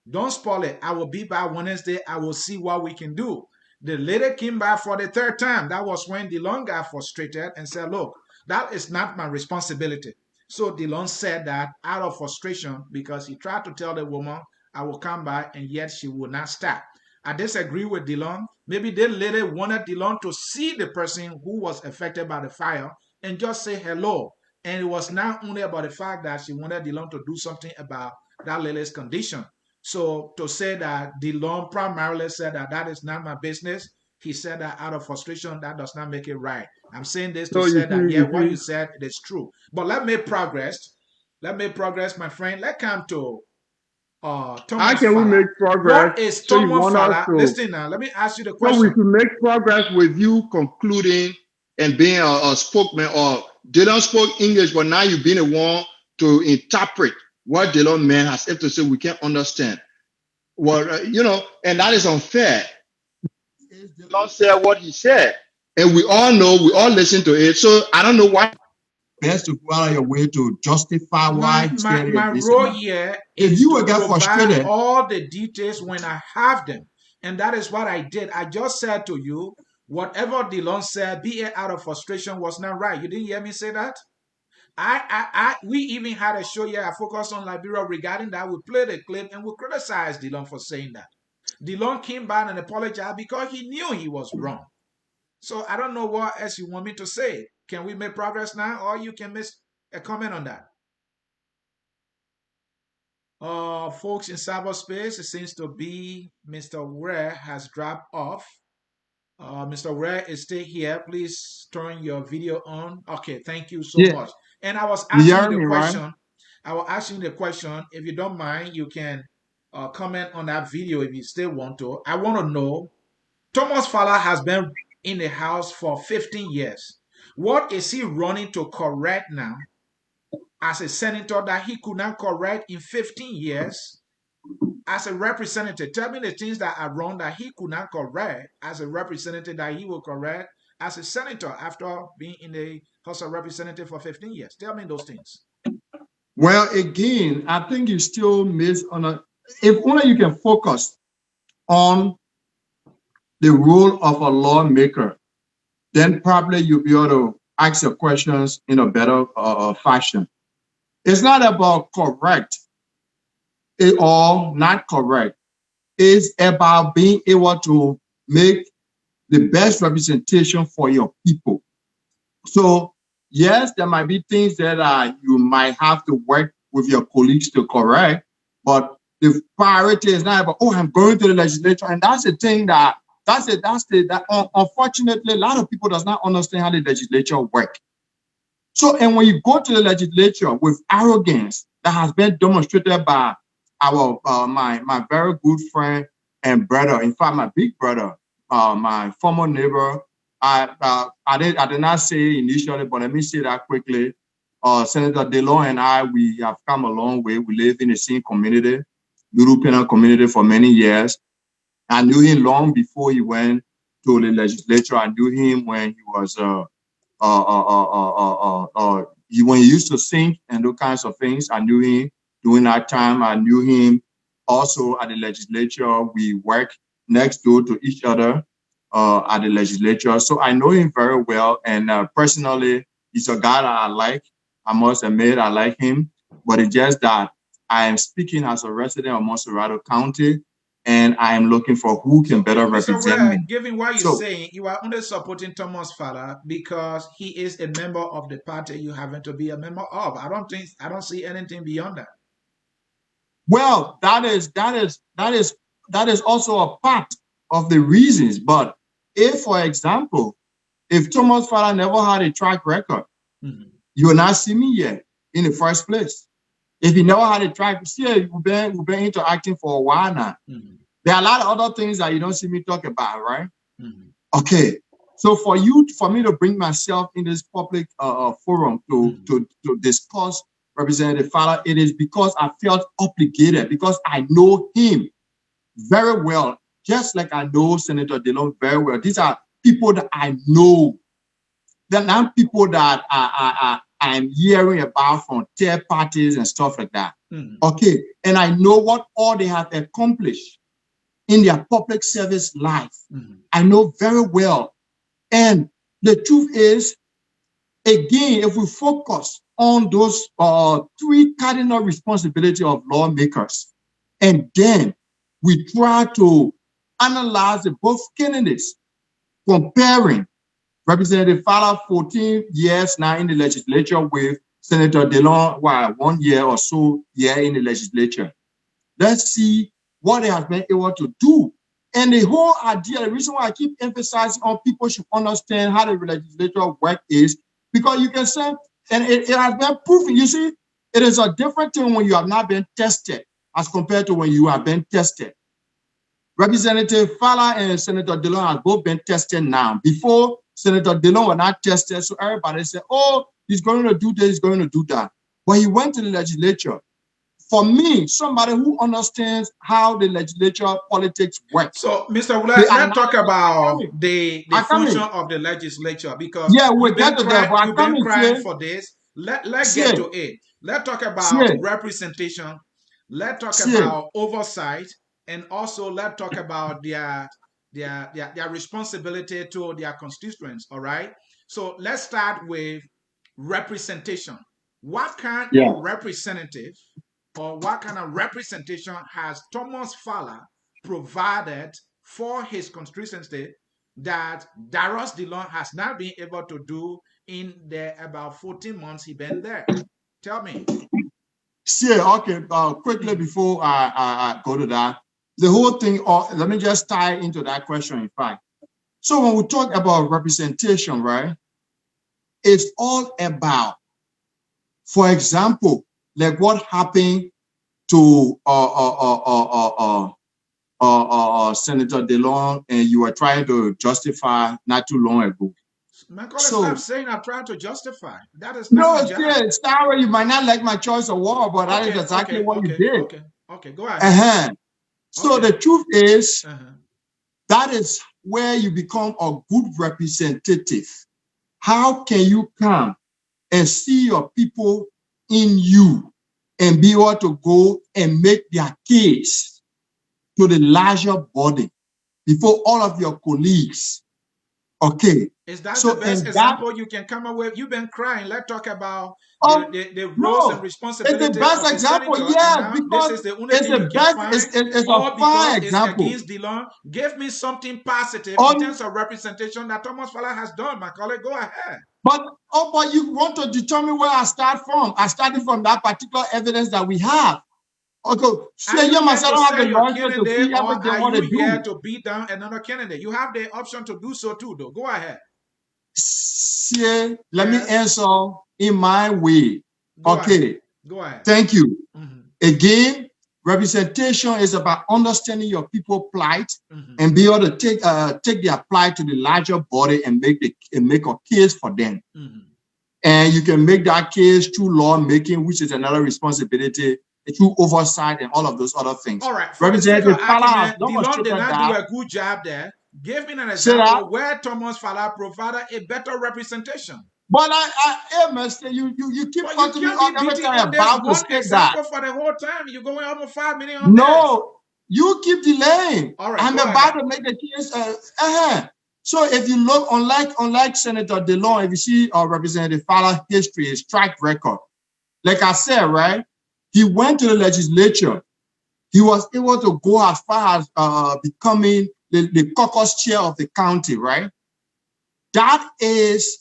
don't spoil it. I will be back Wednesday. I will see what we can do. The lady came back for the third time. That was when DeLong got frustrated and said, look, that is not my responsibility. So DeLong said that out of frustration because he tried to tell the woman, I will come back, and yet she would not stop. I disagree with DeLong. Maybe the lady wanted DeLong to see the person who was affected by the fire and just say hello. And it was not only about the fact that she wanted DeLong to do something about that lady's condition. So to say that DeLong primarily said that is not my business, he said that out of frustration, that does not make it right. I'm saying this to say that, yeah, what you said, it is true. But let me progress. Let me progress, my friend. Let's come to Thomas How can we make progress? What is Thomas Fallah? Listen now, let me ask you the question. So we can make progress with you concluding and being a spokesman, or DeLong spoke English, but now you've been the one to interpret what DeLong man has to say. We can't understand. Well, and that is unfair. DeLong said what he said, and we all know, we all listen to it. So I don't know why. Best to go out of your way to justify why my role here is to provide all the details when I have them, and that is what I did. I just said to you, whatever DeLong said, be it out of frustration, was not right. You didn't hear me say that? We even had a show here, I focused on Liberia regarding that. We played a clip and we criticized DeLong for saying that. DeLong came back and apologized because he knew he was wrong. So I don't know what else you want me to say. Can we make progress now, or you can miss a comment on that? Folks in cyberspace, it seems to be Mr. Wleh has dropped off. Mr. Wleh is still here. Please turn your video on. Okay, thank you so much. And I was asking the question. Right? I was asking the question. If you don't mind, you can comment on that video if you still want to. I want to know. Thomas Fallah has been in the house for 15 years. What is he running to correct now as a senator that he could not correct in 15 years as a representative? Tell me the things that are wrong that he could not correct as a representative that he will correct as a senator after being in the House of Representatives for 15 years. Tell me those things. Well, again, I think you still miss on if only you can focus on the role of a lawmaker, then probably you'll be able to ask your questions in a better fashion. It's not about correct or not correct. It's about being able to make the best representation for your people. So yes, there might be things that you might have to work with your colleagues to correct, but the priority is not about, oh, I'm going to the legislature. And that's the thing that unfortunately, a lot of people does not understand how the legislature work. So, and when you go to the legislature with arrogance that has been demonstrated by my very good friend and brother, in fact, my big brother, my former neighbor, I did not say initially, but let me say that quickly. Senator DeLong and I, we have come a long way. We live in the same community, European community, for many years. I knew him long before he went to the legislature. I knew him when he was when he used to sing and those kinds of things. I knew him during that time. I knew him also at the legislature. We worked next door to each other at the legislature. So I know him very well. And personally, he's a guy that I like. I must admit, I like him. But it's just that I am speaking as a resident of Monserrado County, and I am looking for who can better represent me. Given what you're saying, you are only supporting Thomas Fallah because he is a member of the party you happen to be a member of. I don't see anything beyond that. Well, that is also a part of the reasons. But if, for example, if Thomas Fallah never had a track record, you will not see me yet in the first place. If he never had a track, we've been interacting for a while now. There are a lot of other things that you don't see me talk about, right? Okay. So for me to bring myself in this public forum to discuss Representative Fallah, it is because I felt obligated, because I know him very well, just like I know Senator DeLong very well. These are people that I know. They're not people that I'm hearing about from third parties and stuff like that. Okay. And I know what all they have accomplished in their public service life. I know very well. And the truth is, again, if we focus on those three cardinal responsibilities of lawmakers, and then we try to analyze both candidates, comparing Representative Fallah 14 years now in the legislature with Senator DeLong, 1 year or so in the legislature. Let's see what they have been able to do. And the whole idea, the reason why I keep emphasizing on people should understand how the legislature work is because you can say, and it has been proven, you see, it is a different thing when you have not been tested as compared to when you have been tested. Representative Fallah and Senator DeLong have both been tested now. Before, Senator DeLong was not tested, so everybody said, oh, he's going to do this, he's going to do that. But he went to the legislature. For me, somebody who understands how the legislature politics works. So, Mr. Wleh, let's talk about the function of the legislature, because we'll get to that. You've been crying for this. Let's get to it. Let's talk about representation. Let's talk about oversight, and also let's talk about their responsibility to their constituents. All right. So let's start with representation. What kind of representative or what kind of representation has Thomas Fallah provided for his constituency that Darius DeLong has not been able to do in the about 14 months he's been there? Tell me. Quickly before I go to that, the whole thing, let me just tie into that question, in fact. So when we talk about representation, right, it's all about, for example, like what happened to Senator DeLong, and you were trying to justify not too long ago. MacCullay, stop saying I'm trying to justify. That is not sorry, you might not like my choice of word, but that is exactly what you did. Okay, go ahead. So the truth is, that is where you become a good representative. How can you come and see your people in you and be able to go and make their case to the larger body? before all of your colleagues. Okay. Is that so the best example you can come up with? You've been crying. Let's talk about the roles and no, it's the responsibility best of a example, senator, and yes, now this because is the only it's thing the you can best, find, it's a all fine because it's example. against the law. Give me something positive in terms of representation that Thomas Fallah has done, MacCullay. Go ahead. But you want to determine where I start from. I started from that particular evidence that we have. Okay, so are you here I don't to have the sell your luxury to candidate, see or everything are what you they here do. to beat down another candidate? You have the option to do so too, though. Go ahead. See, let me answer in my way. Go Okay. ahead. Go ahead. Thank you. Again, representation is about understanding your people plight and be able to take their plight to the larger body and make a case for them. And you can make that case through lawmaking, which is another responsibility, through oversight and all of those other things. All right. For the sake of argument, Delon did not that. do a good job there. Give me an example where Thomas Fallah provided a better representation. But I must say, you keep cutting me off every time I'm about to say that. For the whole time, you're going almost 5 minutes on No, you keep delaying. All right, I'm about to make the case. So if you look, unlike Senator DeLong, if you see Representative Fallah history, his track record, like I said, right, he went to the legislature. He was able to go as far as becoming the caucus chair of the county, right? That is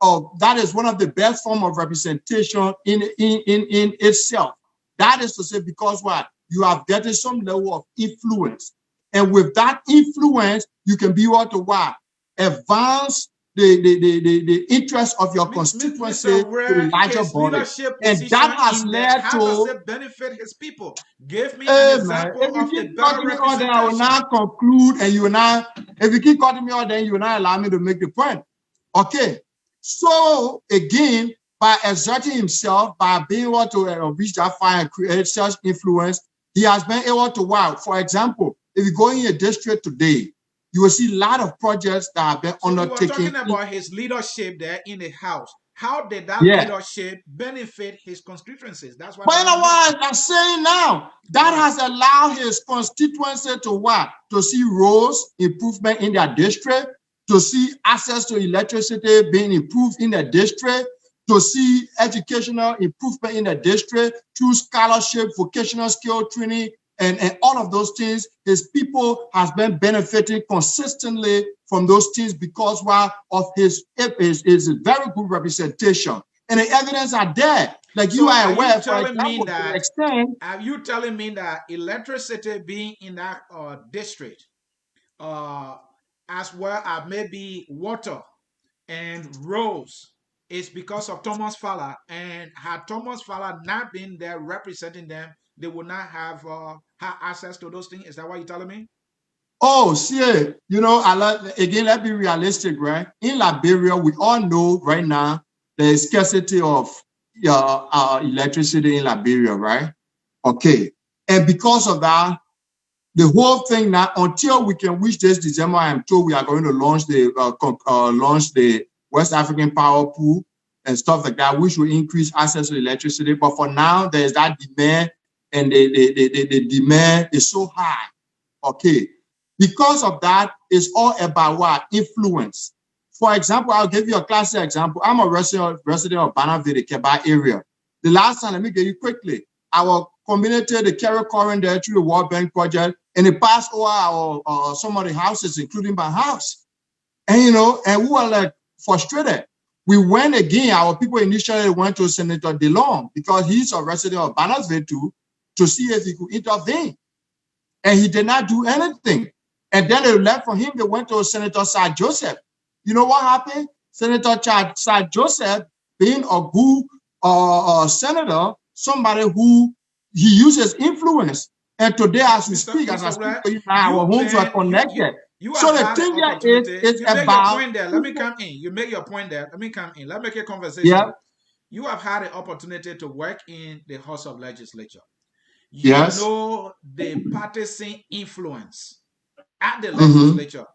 one of the best form of representation in itself. That is to say, because what? You have getting some level of influence. And with that influence, you can be able to what? Advance the interest of your constituency to the larger body. And that has led to... How does it benefit his people? Give me an example of a better representation. I will now conclude, and you will now... If you keep cutting me off, then you will not allow me to make the point. Okay. So again, by exerting himself, by being able to reach that far and create such influence, he has been able to wow. For example, if you go in a district today, you will see a lot of projects that have been undertaken. You were talking about his leadership there in the House. How did that leadership benefit his constituencies? That's what I'm saying now. That has allowed his constituency to what? To see roads improvement in their district, to see access to electricity being improved in the district, to see educational improvement in the district through scholarship, vocational skill training, and all of those things. His people has been benefiting consistently from those things because of his very good representation. And the evidence are there. Like so you are aware, for example, to the extent... Are you telling me that electricity being in that district, as well as maybe water and roads, is because of Thomas Fallah? And had Thomas Fallah not been there representing them, they would not have access to those things? Is that what you're telling me? Oh, see, again, let's be realistic, right? In Liberia, we all know right now there is scarcity of electricity in Liberia, right? Okay. And because of that, the whole thing now, until we can reach this December, I'm told we are going to launch the West African Power Pool and stuff like that, which will increase access to electricity. But for now, there's that demand, and the demand is so high. Okay. Because of that, it's all about what? Influence. For example, I'll give you a classic example. I'm a resident of Banaville, the Keba area. The last time, let me get you quickly. Our community, the carry current there through the World Bank project, and it passed over some of the houses, including my house. And, and we were like frustrated. We went again, our people initially went to Senator DeLong because he's a resident of Banaville too, to see if he could intervene. And he did not do anything. And then they left from him, they went to Senator Sir Joseph. You know what happened? Senator Sir Joseph, being a good senator, somebody who he uses influence. And today, as we speak, as I speak to you now, our homes are connected. So the thing there is about... Point there. Let me come in. You make your point there. Let me come in. Let's make a conversation. Yeah. You have had the opportunity to work in the House of Legislature. You know the partisan influence at the legislature.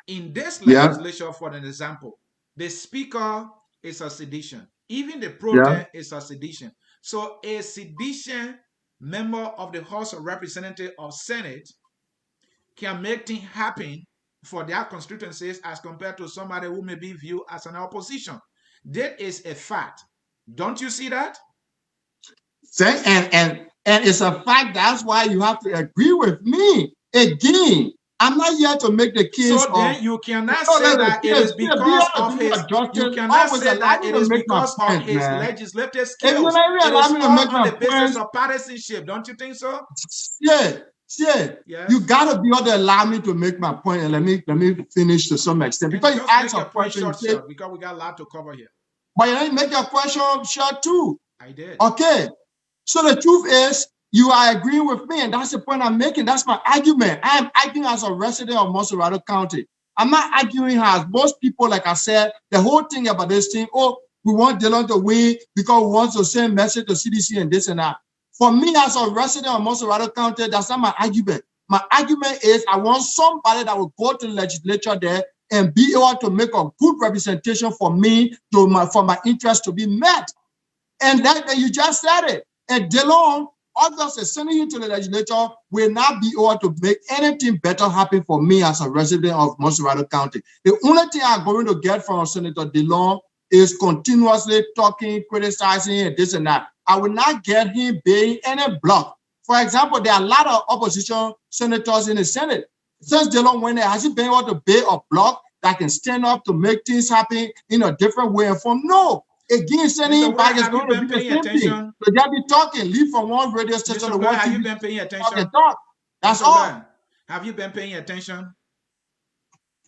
In this legislature, for an example, the speaker is a sedition. Even the president is a sedition. So a sedition member of the House of Representatives or Senate can make things happen for their constituencies as compared to somebody who may be viewed as an opposition. That is a fact. Don't you see that? And it's a fact. That's why you have to agree with me. Again, I'm not here to make the case. So then you cannot say that it is because of his. You cannot say that it is because of his legislative skills. It is all on the basis of partisanship. Don't you think so? Yeah. Yes. You gotta be able to allow me to make my point, and let me finish to some extent. Because you asked a question, short, because we got a lot to cover here. But you didn't make your question short too. I did. Okay. So the truth is, you are agreeing with me, and that's the point I'm making. That's my argument. I am arguing as a resident of Monserrado County. I'm not arguing as most people, like I said, the whole thing about this thing, oh, we want Dillon to win because we want to send message to CDC and this and that. For me, as a resident of Monserrado County, that's not my argument. My argument is I want somebody that will go to the legislature there and be able to make a good representation for me, for my interest to be met. And that you just said it. And Dillon, obviously sending him to the legislature will not be able to make anything better happen for me as a resident of Monserrado County. The only thing I'm going to get from Senator Dillon is continuously talking, criticizing, and this and that. I will not get him being any block. For example, there are a lot of opposition senators in the Senate. Since Dillon went there, has he been able to be a block that can stand up to make things happen in a different way and form? No. Again, sending him back is going to be the same thing. So they'll be talking, leave from one radio station to one. Have you been paying attention? That's all. Have you been paying attention?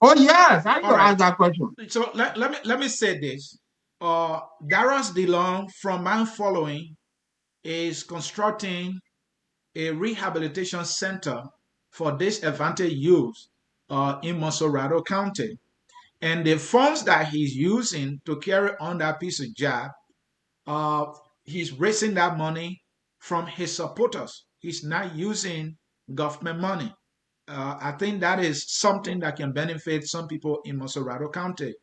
Oh yes, I can ask that question. So let me say this. Darius Dillon from my following is constructing a rehabilitation center for disadvantaged youth in Monserrado County. And the funds that he's using to carry on that piece of job, he's raising that money from his supporters. He's not using government money. I think that is something that can benefit some people in Monserrado County.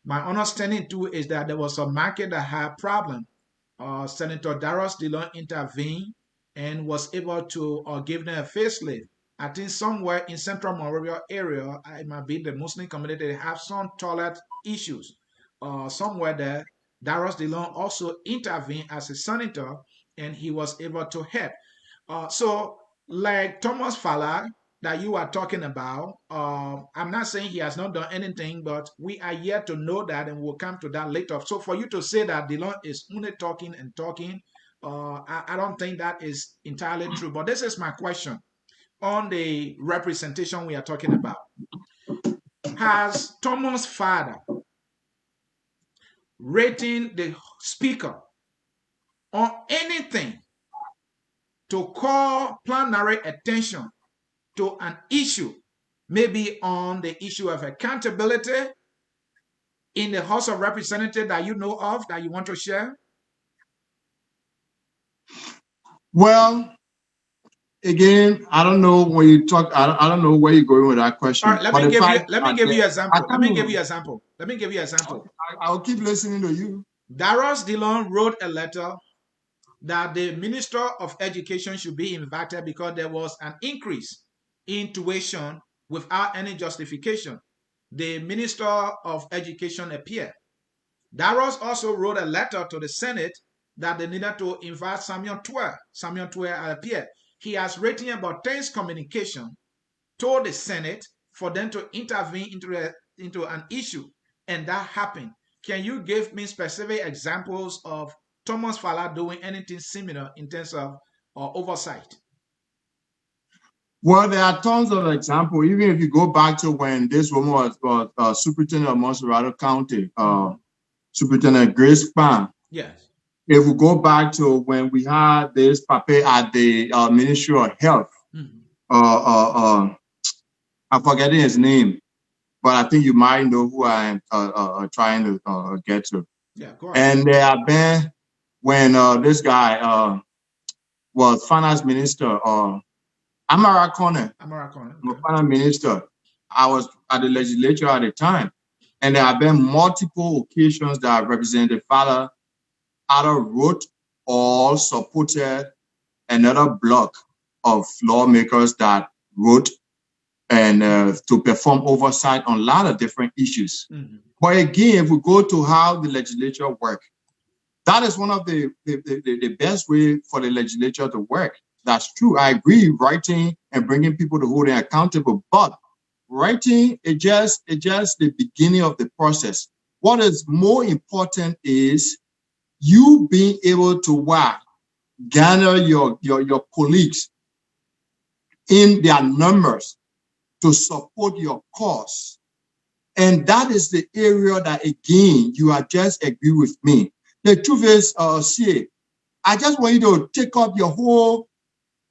My understanding too is that there was a market that had problem. Senator Darius Dillon intervened and was able to give them a facelift. I think somewhere in Central Monrovia area, it might be the Muslim community, they have some toilet issues. Somewhere there, Darius Dillon also intervened as a senator, and he was able to help. So, like Thomas Fallah that you are talking about, I'm not saying he has not done anything, but we are yet to know that, and we'll come to that later. So, for you to say that Dillon is only talking and talking, I don't think that is entirely true. But this is my question. On the representation we are talking about, has Thomas' father rating the speaker on anything to call plenary attention to an issue, maybe on the issue of accountability in the House of Representatives that you know of, that you want to share? Well, again, I don't know when you talk. I don't know where you're going with that question. Right, let me give you an example. Let me give you an example. I'll keep listening to you. Darius Dillon wrote a letter that the Minister of Education should be invited because there was an increase in tuition without any justification. The Minister of Education appeared. Darius also wrote a letter to the Senate that they needed to invite Samuel Twere. Samuel Twere appeared. He has written about 10 communication to the Senate for them to intervene into an issue, and that happened. Can you give me specific examples of Thomas Fallah doing anything similar in terms of oversight? Well, there are tons of examples. Even if you go back to when this woman was superintendent of Monserrado County, Superintendent Grace Pan. Yes. If we go back to when we had this paper at the Ministry of Health, I'm forgetting his name, but I think you might know who I am trying to get to. Yeah, go ahead. And there have been, when this guy was finance minister, Amara Corner, okay. Finance minister, I was at the legislature at the time, and there have been multiple occasions that Representative Fallah either wrote or supported another block of lawmakers that wrote and to perform oversight on a lot of different issues. Mm-hmm. But again, if we go to how the legislature works, that is one of the best way for the legislature to work. That's true. I agree, writing and bringing people to hold them accountable, but writing is just the beginning of the process. What is more important is you being able to gather your colleagues in their numbers to support your cause. And that is the area that, again, you are just agree with me. The truth is, I just want you to take up your whole,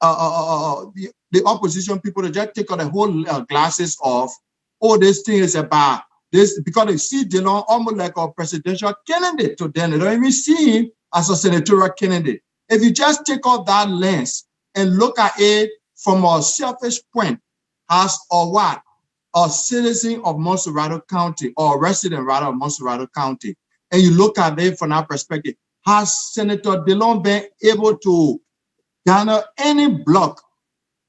the opposition people to just take up the whole glasses off. Oh, this thing is about this, because they see Dillon almost like a presidential candidate to them. They don't even see him as a senatorial candidate. If you just take off that lens and look at it from a selfish point, as or what? A citizen of Montserrat County, or a resident rather of Montserrat County, and you look at it from that perspective, has Senator Dillon been able to garner any block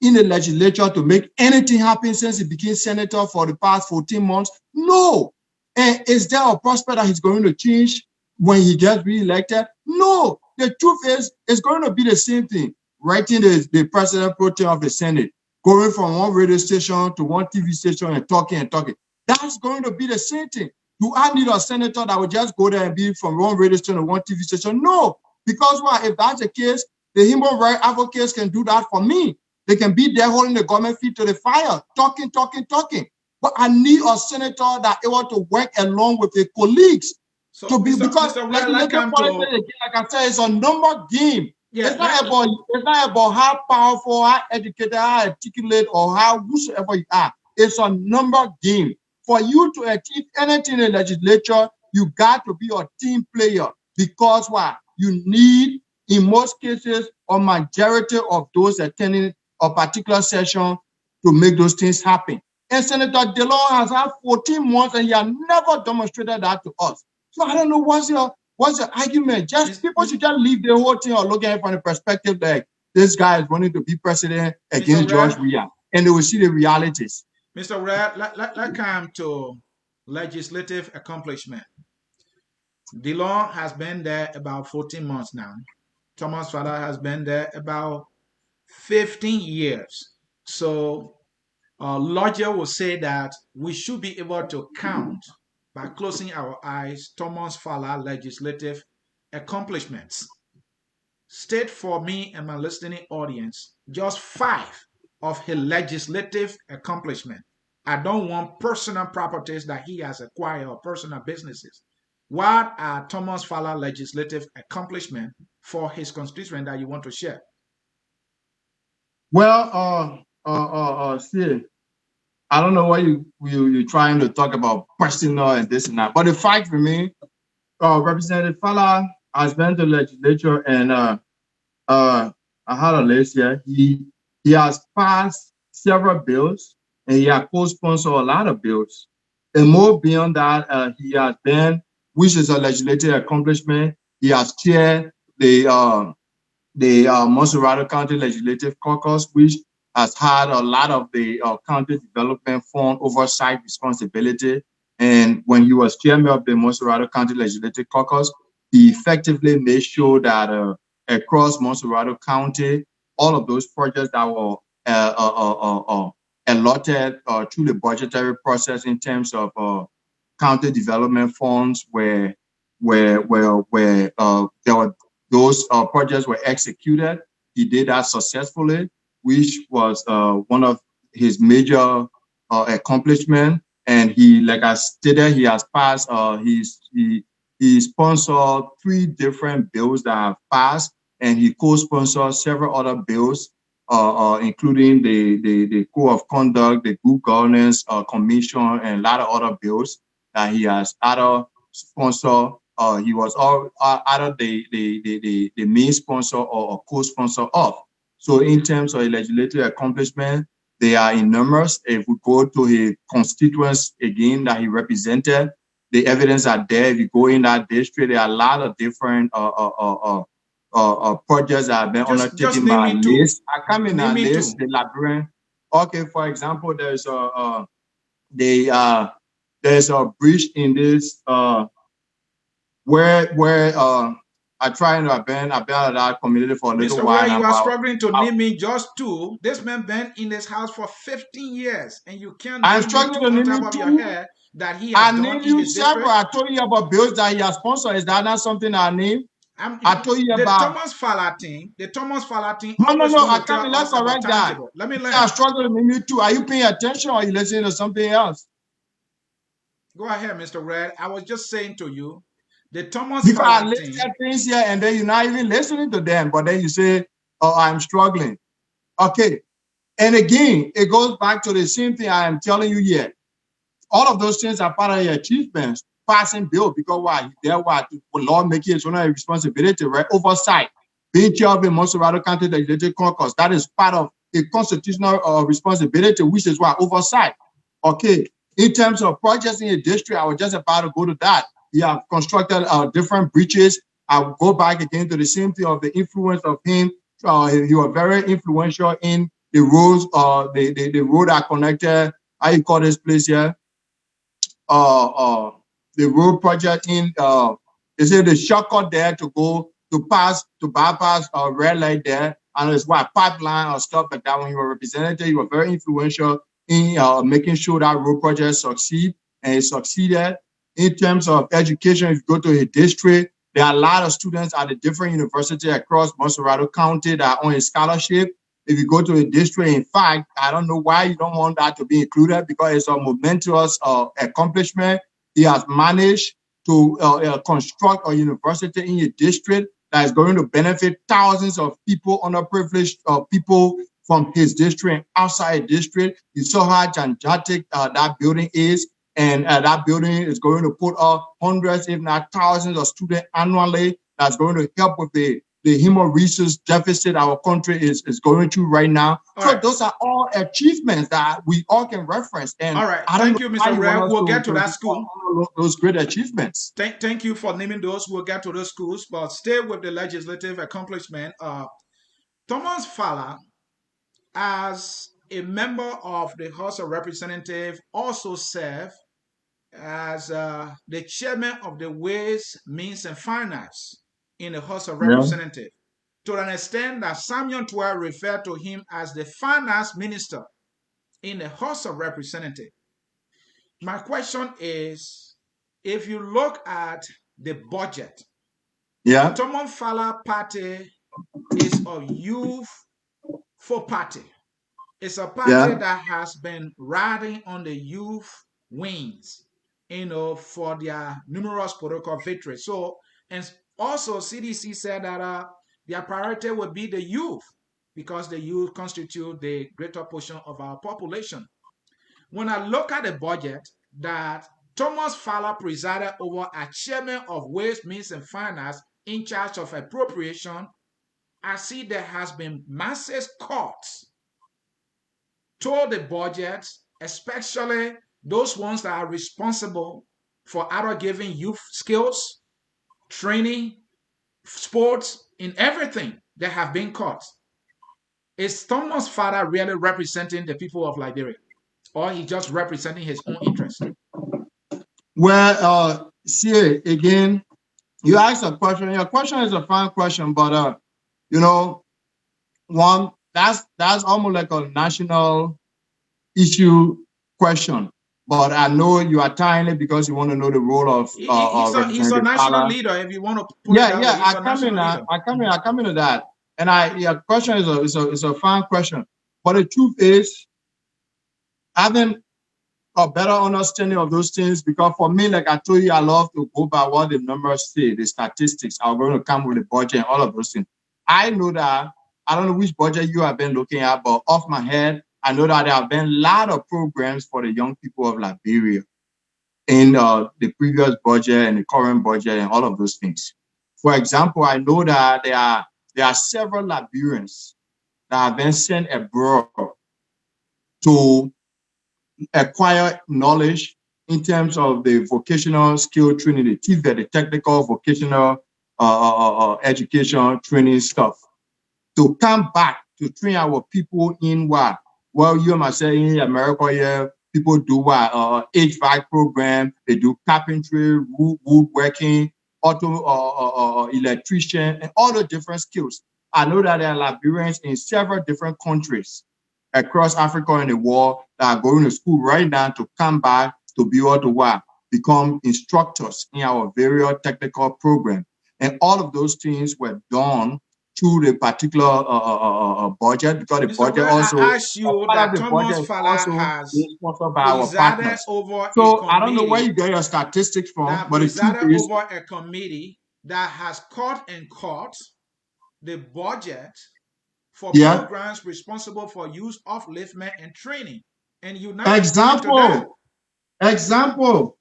in the legislature to make anything happen since he became senator for the past 14 months? No. And is there a prospect that he's going to change when he gets re-elected? No. The truth is, it's going to be the same thing. Writing the president pro tem of the Senate, going from one radio station to one TV station and talking. That's going to be the same thing. Do I need a senator that will just go there and be from one radio station to one TV station? No. Because why? If that's the case, the human rights advocates can do that for me. They can be there holding the government feet to the fire, talking. But I need a senator that able to work along with the colleagues. So, to be, Mr. because Mr. like I said, it's a number game. Yeah, it's not about how powerful, how educated, how articulate, or how whosoever you are. It's a number game. For you to achieve anything in the legislature, you got to be a team player. Because why? You need, in most cases, a majority of those attending a particular session to make those things happen. And Senator Dillon has had 14 months and he has never demonstrated that to us. So I don't know what's your argument. Just people should just leave the whole thing or look at it from the perspective that this guy is wanting to be president against George Weah, and they will see the realities. Mr. Wleh, let's come to legislative accomplishment. Dillon has been there about 14 months now. Thomas Fallah has been there about 15 years. So logic will say that we should be able to count, by closing our eyes, Thomas Fallah legislative accomplishments. State for me and my listening audience just 5 of his legislative accomplishments. I don't want personal properties that he has acquired or personal businesses. What are Thomas Fallah legislative accomplishments for his constituent that you want to share? Well, see, I don't know why you're trying to talk about personal and this and that, but the fact for me, Representative Fallah has been to the legislature, and I had a list here. He has passed several bills, and he has co-sponsored a lot of bills. And more beyond that, he has been, which is a legislative accomplishment, he has chaired the Montserrat County Legislative Caucus, which has had a lot of the county development fund oversight responsibility. And when he was chairman of the Montserrat County Legislative Caucus, he effectively made sure that across Montserrat County, all of those projects that were allotted through the budgetary process in terms of county development funds, where those projects were executed. He did that successfully, which was one of his major accomplishments. And he, like I stated, he has passed, he sponsored 3 different bills that have passed, and he co-sponsored several other bills, including the Code of Conduct, the Good Governance Commission, and a lot of other bills that he has either sponsored. He was either the main sponsor or co-sponsor of. So in terms of legislative accomplishment, they are enormous. If we go to his constituents again that he represented, the evidence are there. If you go in that district, there are a lot of different projects that have been undertaken by list. I come in that list, the Liberian. okay, for example, there's a breach in this where I try to abandon that community for a little Mr. while Wleh, now. you are struggling to name me just two. This man been in this house for 15 years, and you can't I'm name me struggling two to on name top you of your two. head that he I has done named in you his several. district. I told you about bills that he has sponsored. Is that not something I named? I told you The about Thomas Fallah thing. The Thomas Fallah thing no, always I want to can't. tell Let's us about correct that. tangible. Let me I learn. struggle to name you two. Are you paying attention or are you listening to something else? Go ahead, Mr. Red. I was just saying to you, the Thomas Because I Fallah listed thing. things here and then you're not even listening to them, but then you say, "Oh, I'm struggling." Okay, and again, it goes back to the same thing I am telling you here. All of those things are part of your achievements. Passing bill, because why? There, why? Lawmaking is one of your responsibility, right? Oversight. Being chair of the Monserrato County Legislative Caucus, that is part of a constitutional responsibility, which is why oversight. Okay. In terms of projects in your district, I was just about to go to that. You have constructed different bridges. I'll go back again to the same thing of the influence of him. You are very influential in the roads, the road that connected, how you call this place here? The road project in they say the shortcut there to go to bypass red light there, and it's what pipeline or stuff like that. When you were representative, you were very influential in making sure that road project succeed, and it succeeded. In terms of education, if you go to a district, there are a lot of students at the different universities across Monserrato County that are on a scholarship. If you go to a district, in fact, I don't know why you don't want that to be included, because it's a momentous accomplishment. He has managed to construct a university in your district that is going to benefit thousands of people, underprivileged people from his district, outside district. You saw how gigantic that building is. And that building is going to put up hundreds, if not thousands of students annually. That's going to help with the human resource deficit our country is going through right now. Those are all achievements that we all can reference. And all right, thank you, Mr. Red. We'll get to that school. Those great achievements. Thank you for naming those. We'll get to those schools, but stay with the legislative accomplishment. Thomas Fallah, as a member of the House of Representatives, also served as the chairman of the Ways, Means, and Finance in the House of Representatives, to an extent that Samuel Twelve referred to him as the finance minister in the House of Representatives. My question is, if you look at the budget, Thomas Fallah party is a youthful party. It's a party that has been riding on the youth wings, for their numerous political victories. So, and also CDC said that their priority would be the youth, because the youth constitute the greater portion of our population. When I look at the budget that Thomas Fallah presided over as chairman of Ways, Means, and Finance, in charge of appropriation, I see there has been massive cuts to the budget, especially those ones that are responsible for either giving youth skills, training, sports, in everything that have been cut. Is Thomas Fallah really representing the people of Liberia, or he just representing his own interest? Well, see, again, you asked a question. Your question is a fine question, but one that's almost like a national issue question. But I know you are tying it because you want to know the role of he's a national leader. If you want to put it that way, he's I come into that, and your question is a fine question. But the truth is, having a better understanding of those things, because for me, like I told you, I love to go by what the numbers say, the statistics. I'm going to come with the budget and all of those things. I know that, I don't know which budget you have been looking at, but off my head, I know that there have been a lot of programs for the young people of Liberia in the previous budget and the current budget and all of those things. For example, I know that there are several Liberians that have been sent abroad to acquire knowledge in terms of the vocational skill training, the TVET, the technical vocational education training stuff, to come back to train our people in what well, you might say in America, yeah, people do what HVAC program, they do carpentry, woodworking, auto electrician, and all the different skills. I know that there are Liberians in several different countries across Africa and the world that are going to school right now to come back to be able to what? Become instructors in our various technical programs. And all of those things were done through the particular budget, because the Mr. budget Wleh, also, I asked you part of that the budget Thomas is Fallah also has being sponsored by our presided partners. over a So I don't know where committee you get your statistics from, that but the truth presided is, over a committee that has cut the budget for yeah. programs responsible for youth upliftment and training. And you're not responding to that. Example.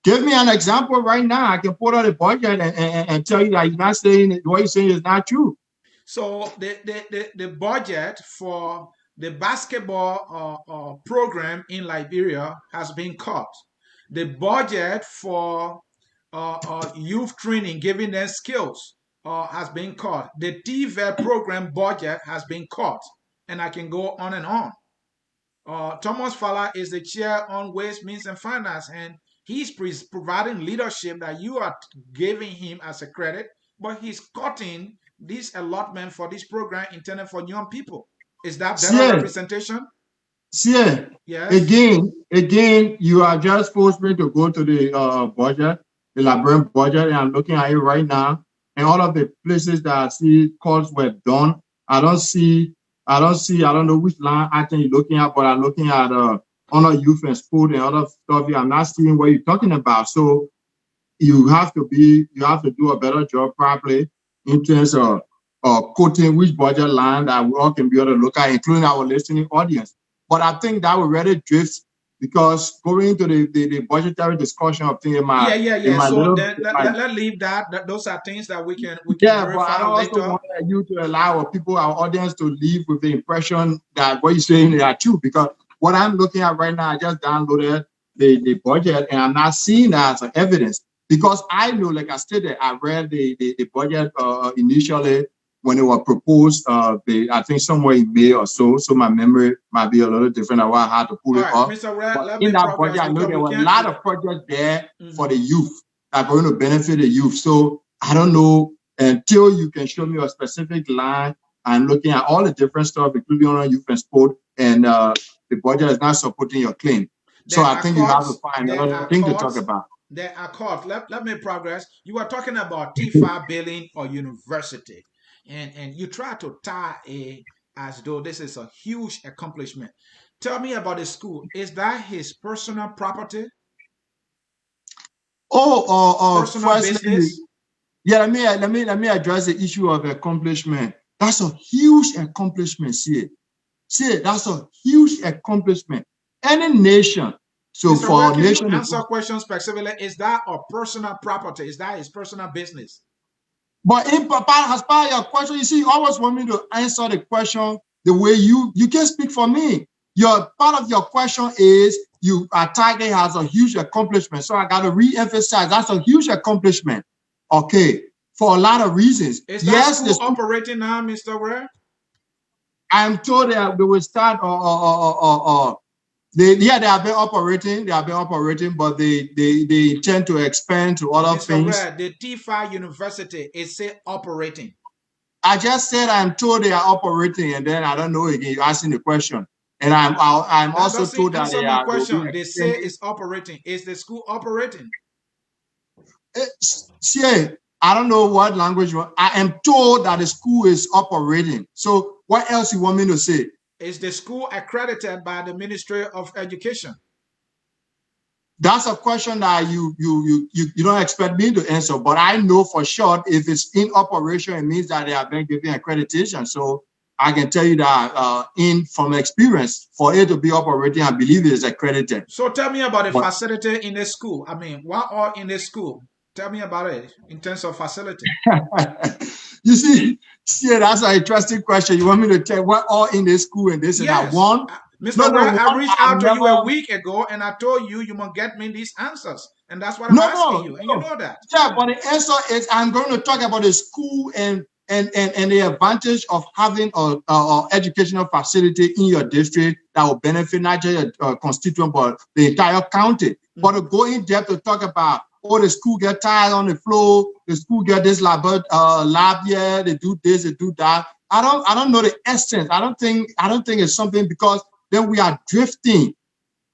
Give me an example right now. I can put out a budget and tell you that you're not saying what you're saying is not true. So the budget for the basketball program in Liberia has been cut. The budget for youth training, giving them skills, has been cut. The TVET program budget has been cut. And I can go on and on. Thomas Fallah is the chair on Waste, Means, and Finance, and he's providing leadership that you are giving him as a credit, but he's cutting this allotment for this program intended for young people. Is that better representation? See, yes. Again, you are just forced me to go to the budget, the Liberian budget, and I'm looking at it right now. And all of the places that I see calls were done, I don't know which line item you're looking at, but I'm looking at honor youth and sport and other stuff. I'm not seeing what you're talking about. So you have to do a better job probably in terms of quoting which budget line that we all can be able to look at, including our listening audience. But I think that will really drift, because going into the budgetary discussion of things so let's leave that. Those are things that we can verify but I also later. want you to allow our audience to leave with the impression that what you're saying is true, because what I'm looking at right now, I just downloaded the budget and I'm not seeing that as evidence, because I know, like I stated, I read the budget initially when it was proposed, I think somewhere in May or so my memory might be a little different than what I had to pull it up. Mr. Wleh, but in that budget, I know there were a lot of projects there for the youth that are going to benefit the youth. So I don't know, until you can show me a specific line. I'm looking at all the different stuff, including on youth and sport, and the budget is not supporting your claim. So I think you have to find another thing to talk about. There are costs. Let me progress. You are talking about T5 billing or university. And you try to tie it as though this is a huge accomplishment. Tell me about the school. Is that his personal property? Personal business? Yeah, let me address the issue of accomplishment. That's a huge accomplishment, see, that's a huge accomplishment. Any nation. So Mr. for a nation to answer questions specifically, is that a personal property? Is that his personal business? But as part of your question, you see, you always want me to answer the question the way you can speak for me. Your part of your question is you attack it as a huge accomplishment. So I got to re-emphasize that's a huge accomplishment. Okay, for a lot of reasons. Is that school operating now, Mr. Wleh? I'm told that they will start they have been operating. But they tend to expand to other things. Wleh, the T5 University is still operating. I just said I'm told they are operating, and then I don't know again. You're asking the question, and I'm also told that they are. Question. They say it's operating. Is the school operating? See, I don't know what language you want. I am told that the school is operating. So what else you want me to say? Is the school accredited by the Ministry of Education? That's a question that you don't expect me to answer, but I know for sure if it's in operation, it means that they have been given accreditation. So I can tell you that from experience, for it to be operating, I believe it is accredited. So tell me about the facility in the school. I mean, what are in the school? Tell me about it in terms of facility. You see, that's an interesting question. You want me to tell what all in the school and this and that one? Mr. Wleh, I reached out to you a week ago and I told you must get me these answers. And that's what I'm asking you. And you know that. Yeah, but the answer is I'm going to talk about the school and and the advantage of having a educational facility in your district that will benefit not just your constituent, but the entire county. But to go in depth to talk about, oh, the school get tired on the floor, the school get this lab here, they do this, they do that. I don't know the essence. I don't think it's something, because then we are drifting.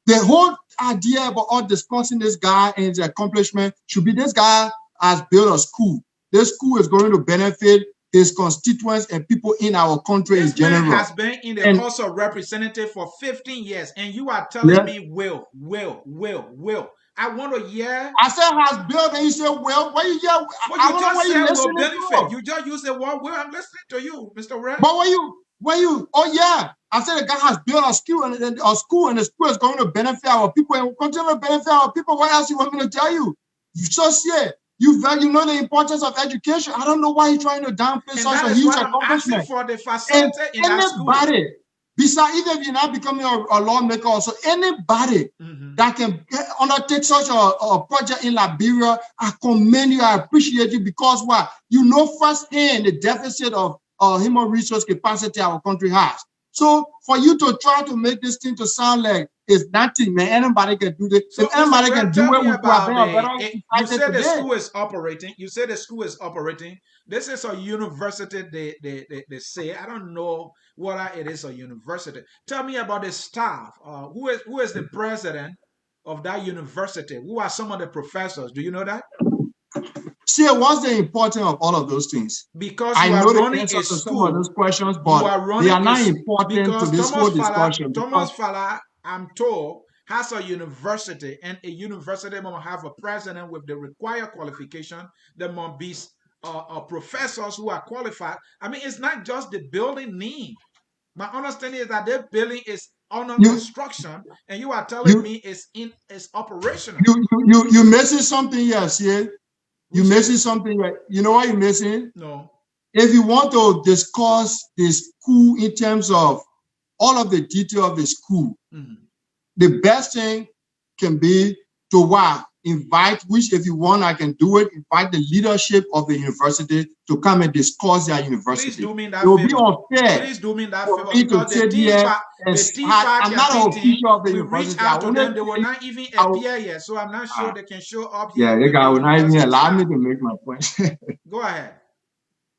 The whole idea about us discussing this guy and his accomplishment should be, this guy has built a school. This school is going to benefit his constituents and people in our country in general. This man has been in the House of Representatives for 15 years, and you are telling me, Will. I want to hear. I said has built, and you said, well, what you hear? Well, you just said will benefit. You just use the word will. I'm listening to you, Mr. Red. But when you, oh yeah, I said the guy has built a school, and the school is going to benefit our people and will continue to benefit our people. What else you want me to tell you? You just said you know the importance of education. I don't know why you're trying to downplay such a huge accomplishment. For the facility in that school. Besides, even if you're not becoming a lawmaker, also anybody that can undertake such a project in Liberia, I commend you, I appreciate you, because what? You know firsthand the deficit of human resource capacity our country has. So for you to try to make this thing to sound like it's nothing, man, anybody can do this. So if anybody can do it, you said the school is operating. You said the school is operating. This is a university, they say. I don't know whether it is a university. Tell me about the staff. Who is the president of that university? Who are some of the professors? Do you know that? See, what's the importance of all of those things? Because I know running the answer a to school. some of those questions, but they are not important to this whole discussion. Thomas Fallah, I'm told, has a university, and a university must have a president with the required qualification. There must be professors who are qualified. I mean, it's not just the building name. My understanding is that the building is under construction, and you are telling me it's operational. You're missing something, yes, yeah. You're missing something, right? You know what you're missing? No. If you want to discuss the school in terms of all of the detail of the school, the best thing can be to invite, which if you want, I can do it, invite the leadership of the university to come and discuss their university. Please do me that it will be unfair. Please do me that favor. Because I'm not an official of the university. Reach out to them. They will not even appear yet, so I'm not sure they can show up here. Yeah, the guy will not even allow me to make my point. Go ahead.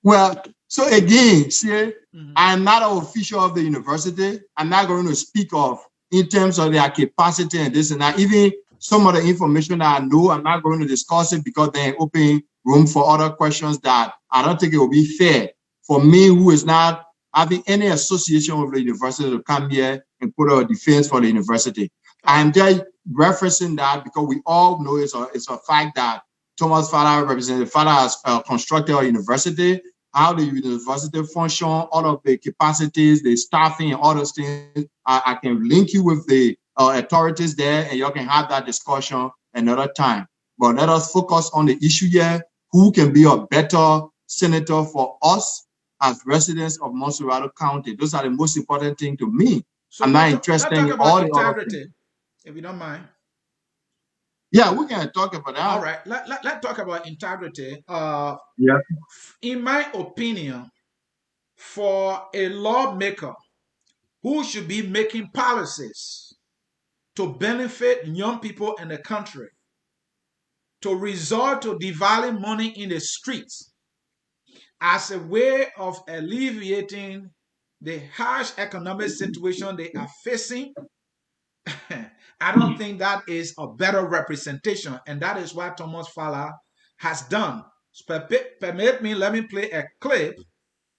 Well, so again, see, I'm not an official of the university. I'm not going to speak of in terms of their capacity and this and that. Even some of the information that I know, I'm not going to discuss it because they open room for other questions that I don't think it will be fair for me, who is not having any association with the university, to come here and put a defense for the university. I'm just referencing that because we all know it's a fact that Thomas Fallah, Representative Fallah, has constructed a university. How the university function, all of the capacities, the staffing, and all those things. I can link you with the authorities there, and you can have that discussion another time. But let us focus on the issue here. Who can be a better senator for us as residents of Montserrat County? Those are the most important thing to me. So I'm not interested in all the other things. If you don't mind. Yeah, we can talk about that. All right, let's talk about integrity. Yeah. In my opinion, for a lawmaker who should be making policies to benefit young people in the country, to resort to devaluing money in the streets as a way of alleviating the harsh economic situation they are facing, I don't think that is a better representation, and that is what Thomas Fallah has done. Let me play a clip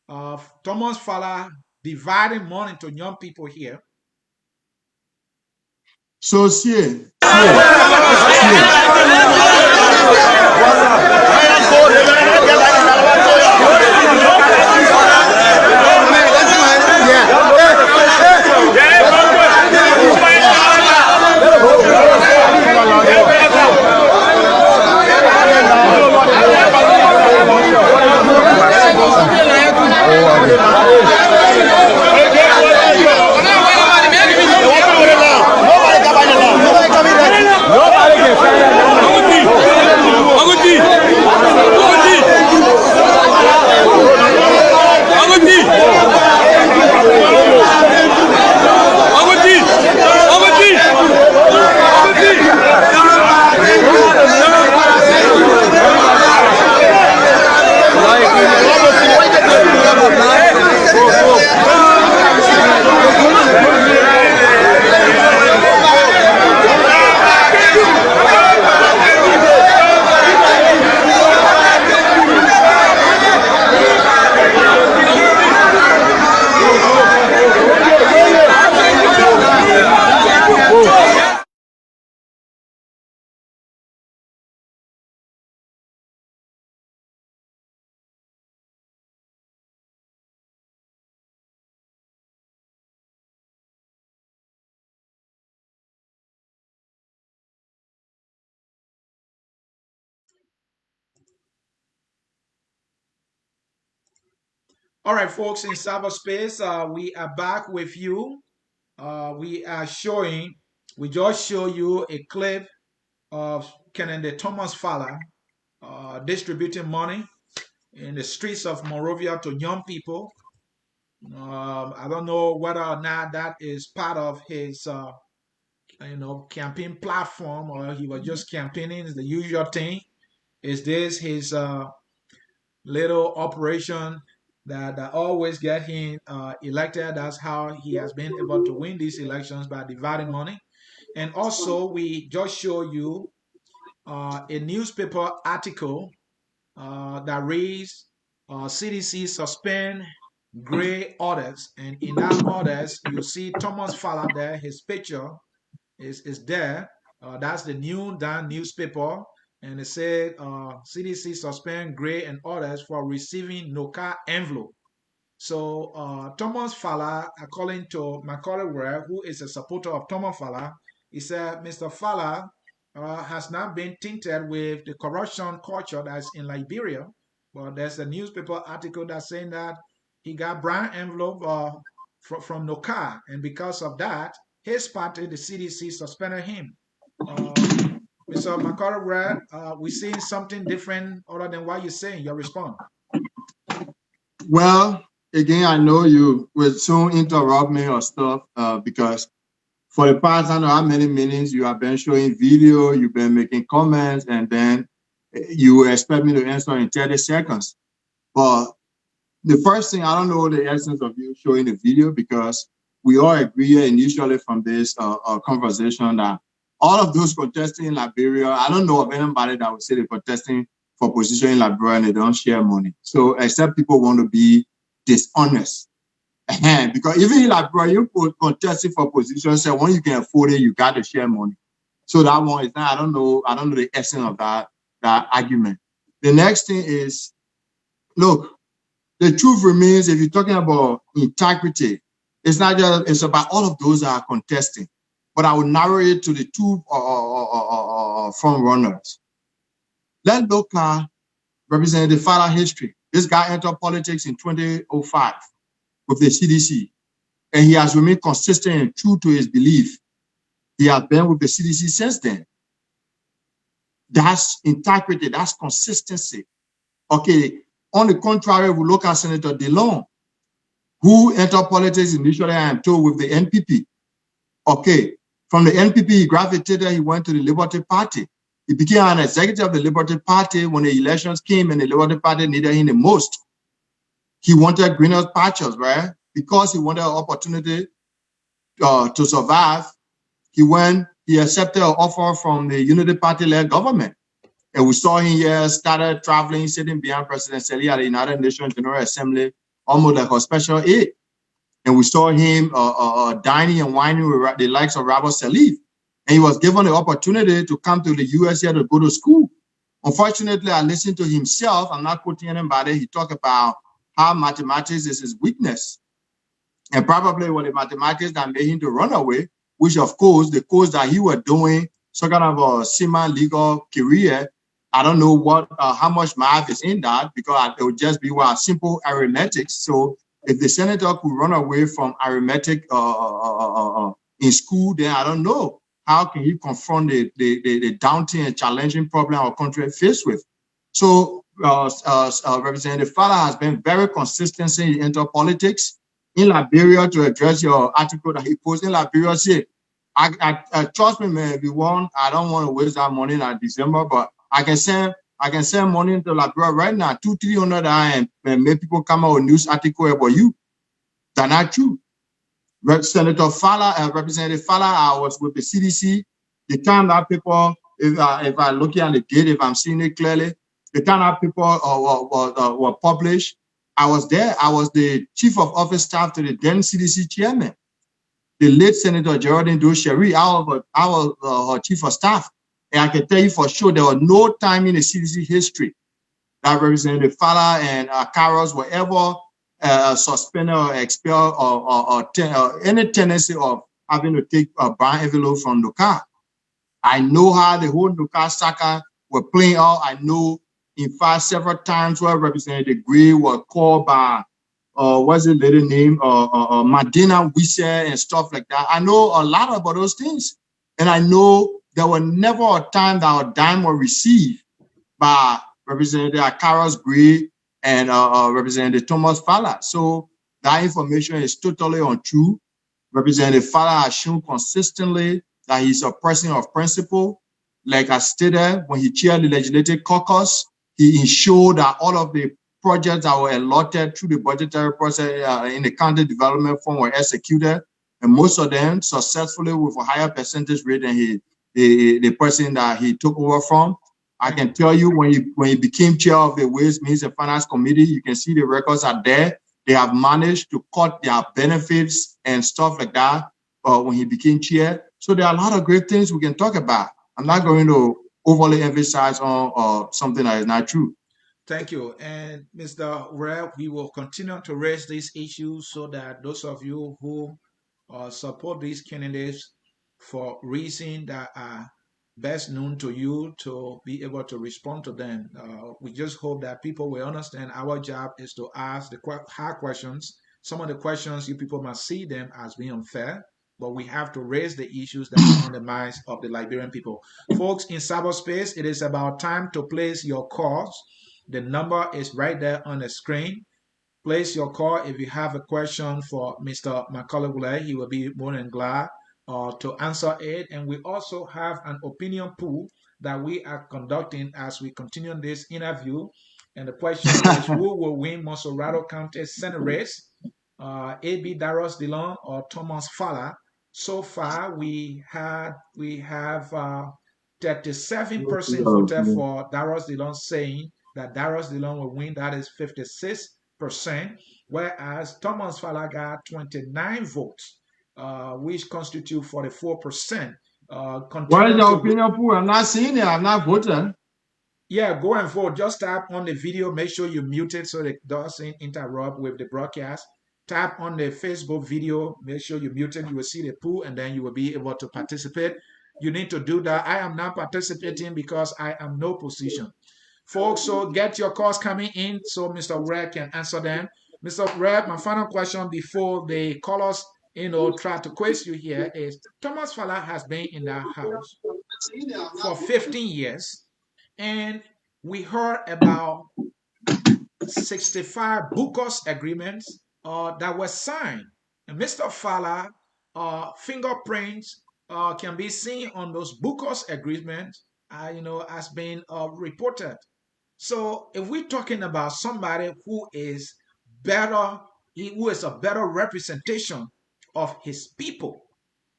of Thomas Fallah dividing money to young people here. So, see. All right, folks, in cyberspace, we are back with you. We just show you a clip of Kennedy Thomas Fallah distributing money in the streets of Monrovia to young people. I don't know whether or not that is part of his, campaign platform, or he was just campaigning. It's the usual thing. Is this his little operation that always get him elected? That's how he has been able to win these elections, by dividing money. And also, we just show you a newspaper article that reads, CDC suspend gray orders. And in that orders, you see Thomas Fallah there. His picture is there. That's the New Dan newspaper. And it said CDC suspend gray and orders for receiving NOCA envelope. So Thomas Fallah, according to MacCullay, who is a supporter of Thomas Fallah, he said Mr. Fallah has not been tainted with the corruption culture that's in Liberia. But there's a newspaper article that's saying that he got brown envelope from NOCA, and because of that, his party, the CDC, suspended him. Mr. MacCullay, we're seeing something different other than what you're saying. Your response. Well, again, I know you will soon interrupt me or stuff because for the past, I don't know how many minutes you have been showing video, you've been making comments, and then you expect me to answer in 30 seconds. But the first thing, I don't know the essence of you showing the video, because we all agree initially from this conversation that all of those contesting in Liberia, I don't know of anybody that would say they're contesting for position in Liberia and they don't share money. So except people want to be dishonest. Because even in Liberia, you contesting for position, say when you can afford it, you got to share money. So that one is not, I don't know the essence of that argument. The next thing is, look, the truth remains, if you're talking about integrity, it's not just, it's about all of those that are contesting. But I will narrow it to the two front runners. Let's look at Representative Fallah history. This guy entered politics in 2005 with the CDC, and he has remained consistent and true to his belief. He has been with the CDC since then. That's integrity, that's consistency. Okay, on the contrary, we look at Senator DeLong, who entered politics initially, I am told, with the NPP. Okay, from the NPP, he gravitated, he went to the Liberty Party. He became an executive of the Liberty Party when the elections came and the Liberty Party needed him the most. He wanted greener pastures, right? Because he wanted an opportunity to survive, he accepted an offer from the Unity Party-led government. And we saw him here, started traveling, sitting behind President Seli at the United Nations General Assembly, almost like a special aide. And we saw him dining and wining with the likes of Robert Salif. And he was given the opportunity to come to the US here to go to school. Unfortunately, I listened to himself. I'm not quoting anybody. He talked about how mathematics is his weakness. And probably was the mathematics that made him to run away, which of course, the course that he was doing, some kind of a semi-legal career, I don't know what, how much math is in that, because it would just be simple arithmetic. So if the senator could run away from arithmetic in school, then I don't know. How can he confront the daunting and challenging problem our country is faced with? So Representative Fallah has been very consistent in enter politics in Liberia. To address your article that he posted in Liberia, say, I trust me, man, if you want, I don't want to waste that money in December, but I can send money into Liberia right now, $200-300, and make people come out with news article about you. That's not true. Senator Fallah, Representative Fallah, I was with the CDC. The time that people, if I look at the date, if I'm seeing it clearly, the time that people were published, I was there. I was the chief of office staff to the then CDC chairman, the late Senator Geraldine Doe-Sherry. I was her chief of staff. And I can tell you for sure, there was no time in the CDC history that Representative Fallah and Carros were ever suspended or expelled or any tendency of having to take a brown envelope from NOCA. I know how the whole NOCA saga were playing out. I know, in fact, several times where Representative Gray was called by what's the lady name? Madina Wisse and stuff like that. I know a lot about those things. And I know there was never a time that a dime was received by Representative Akaros Gray and Representative Thomas Fallah. So that information is totally untrue. Representative Fallah has shown consistently that he's a person of principle. Like I stated, when he chaired the legislative caucus, he ensured that all of the projects that were allotted through the budgetary process in the county development fund were executed, and most of them successfully with a higher percentage rate than the person that he took over from. I can tell you when he became chair of the Ways, Means and Finance Committee, you can see the records are there. They have managed to cut their benefits and stuff like that when he became chair. So there are a lot of great things we can talk about. I'm not going to overly emphasize on something that is not true. Thank you. And Mr. Wleh, we will continue to raise these issues so that those of you who support these candidates for reasons that are best known to you to be able to respond to them. We just hope that people will understand our job is to ask the hard questions. Some of the questions you people must see them as being unfair, but we have to raise the issues that are on the minds of the Liberian people. Folks, in cyberspace, it is about time to place your calls. The number is right there on the screen. Place your call if you have a question for Mr. MacCullay. He will be more than glad to answer it. And we also have an opinion pool that we are conducting as we continue this interview. And the question is, who will win Monserrado County Senate race? A.B. Darius Dillon or Thomas Fallah? So far, we have 37% voted for Darius Dillon, saying that Darius Dillon will win. That is 56%, whereas Thomas Fallah got 29 votes, which constitute 44%. What is the opinion pool? I'm not seeing it. I'm not voting. Yeah, go and vote. Just tap on the video. Make sure you mute it so it doesn't interrupt with the broadcast. Tap on the Facebook video. Make sure you mute it. You will see the pool, and then you will be able to participate. You need to do that. I am not participating because I am no position. Folks, so get your calls coming in so Mr. Wleh can answer them. Mr. Wleh, my final question before the callers, try to quiz you here is, Thomas Fallah has been in that house for 15 years, and we heard about 65 Bukos agreements that were signed. And Mr. Fallah, fingerprints can be seen on those Bukos agreements, as being reported. So if we're talking about somebody who is better, who is a better representation of his people,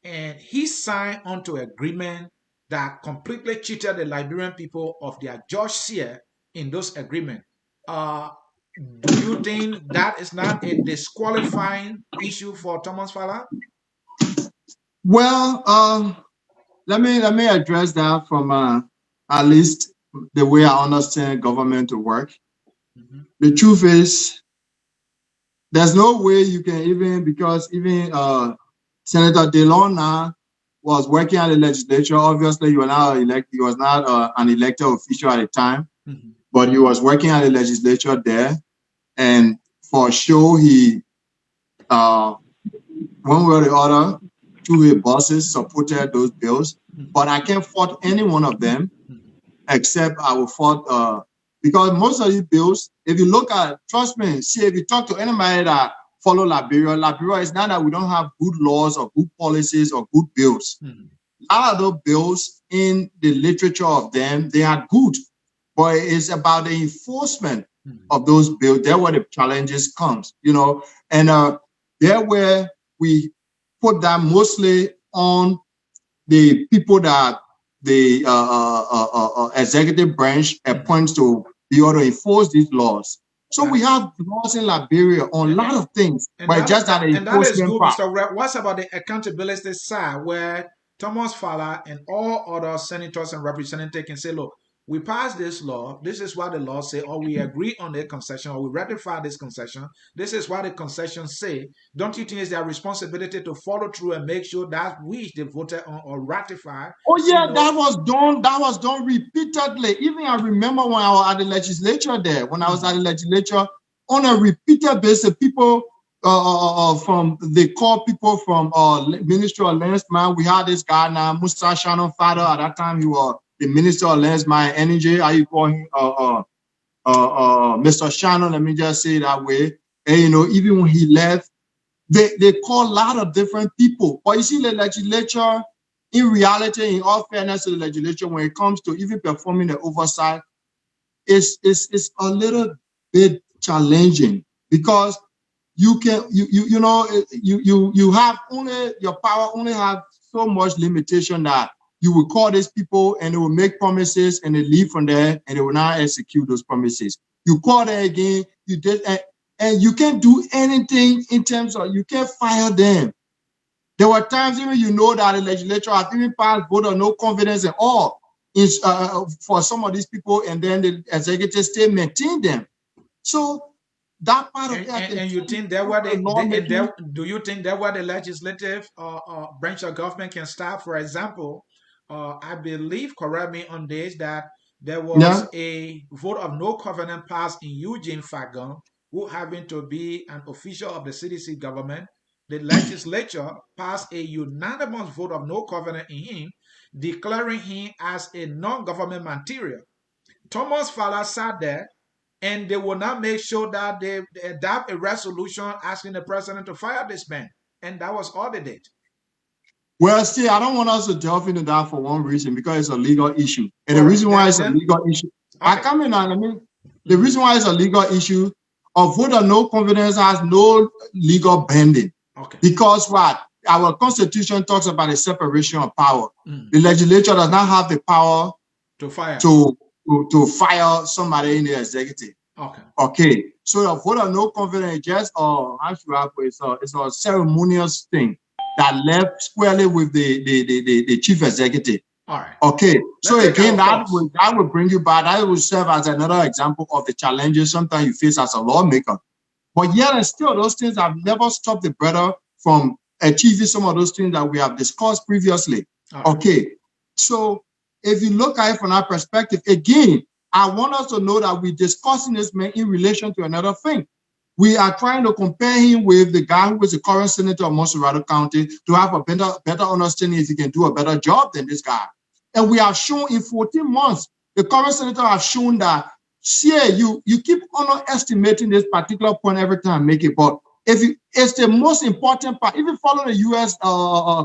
and he signed onto agreement that completely cheated the Liberian people of their just share in those agreements. Do you think that is not a disqualifying issue for Thomas Fallah? Well, let me address that from at least the way I understand government to work. Mm-hmm. The truth is, there's no way you can because Senator Delona was working at the legislature. Obviously, he was not an elected official at the time, mm-hmm. but he was working at the legislature there, and for sure he, one way or the other, through his bosses, supported those bills. Mm-hmm. But I can't fault any one of them, except I will fault because most of these bills, if you look at, trust me, see, if you talk to anybody that follow Liberia is not that we don't have good laws or good policies or good bills. Mm-hmm. A lot of those bills in the literature of them, they are good, but it's about the enforcement of those bills. There where the challenges comes, and there where we put that mostly on the people that the executive branch appoints to be able to enforce these laws. So we have laws in Liberia on a lot of things, but just that enforcement that is good, Mr. Wleh. What's about the accountability side, where Thomas Fallah and all other senators and representatives can say, look, we passed this law, this is what the law say, or we agree on the concession, or we ratify this concession, this is what the concessions say. Don't you think it's their responsibility to follow through and make sure that which they voted on or ratified? Oh yeah, that was done repeatedly. Even I remember when I was at the legislature there, when I was at the legislature, on a repeated basis, people they call people from Ministry of Lands Mine. We had this guy now, Musa Shannon Father. At that time, he was the Minister of Lands Mine Energy. How you call him? Mr. Shannon. Let me just say it that way. And even when he left, they call a lot of different people. But you see, the legislature, in reality, in all fairness to the legislature, when it comes to even performing the oversight, it's a little bit challenging, because you have only, your power only have so much limitation that you will call these people and they will make promises and they leave from there and they will not execute those promises. You call them again, you did, and you can't do anything in terms of, you can't fire them. There were times even that the legislature has even passed vote of no confidence at all for some of these people, and then the executive still maintain them. So that part of and you think that what do you think that what the legislative branch of government can start? For example, I believe, correct me on this, that there was a vote of no covenant passed in Eugene Fagon, who happened to be an official of the CDC government. The legislature passed a unanimous vote of no covenant in him, declaring him as a non-government material. Thomas Fallah sat there, and they will not make sure that they adopt a resolution asking the president to fire this man. And that was all they did. Well, see, I don't want us to delve into that for one reason, because it's a legal issue. And the reason why it's a legal issue, I come in and I mean, the reason why it's a legal issue, a vote of no confidence has no legal binding. Okay. Because what? Our constitution talks about a separation of power. The legislature does not have the power to fire fire somebody in the executive. Okay. So a vote of no confidence is just it's a ceremonious thing that left squarely with the chief executive. All right. Okay. So again, that will bring you back. That will serve as another example of the challenges sometimes you face as a lawmaker. But yet and still, those things have never stopped the brother from achieving some of those things that we have discussed previously. Right. Okay. So if you look at it from that perspective, again, I want us to know that we're discussing this man in relation to another thing. We are trying to compare him with the guy who is the current senator of Monserrado County to have a better understanding if he can do a better job than this guy. And we have shown in 14 months, the current senator has shown that, you keep underestimating this particular point every time I make it, but it's the most important part, even following the U.S.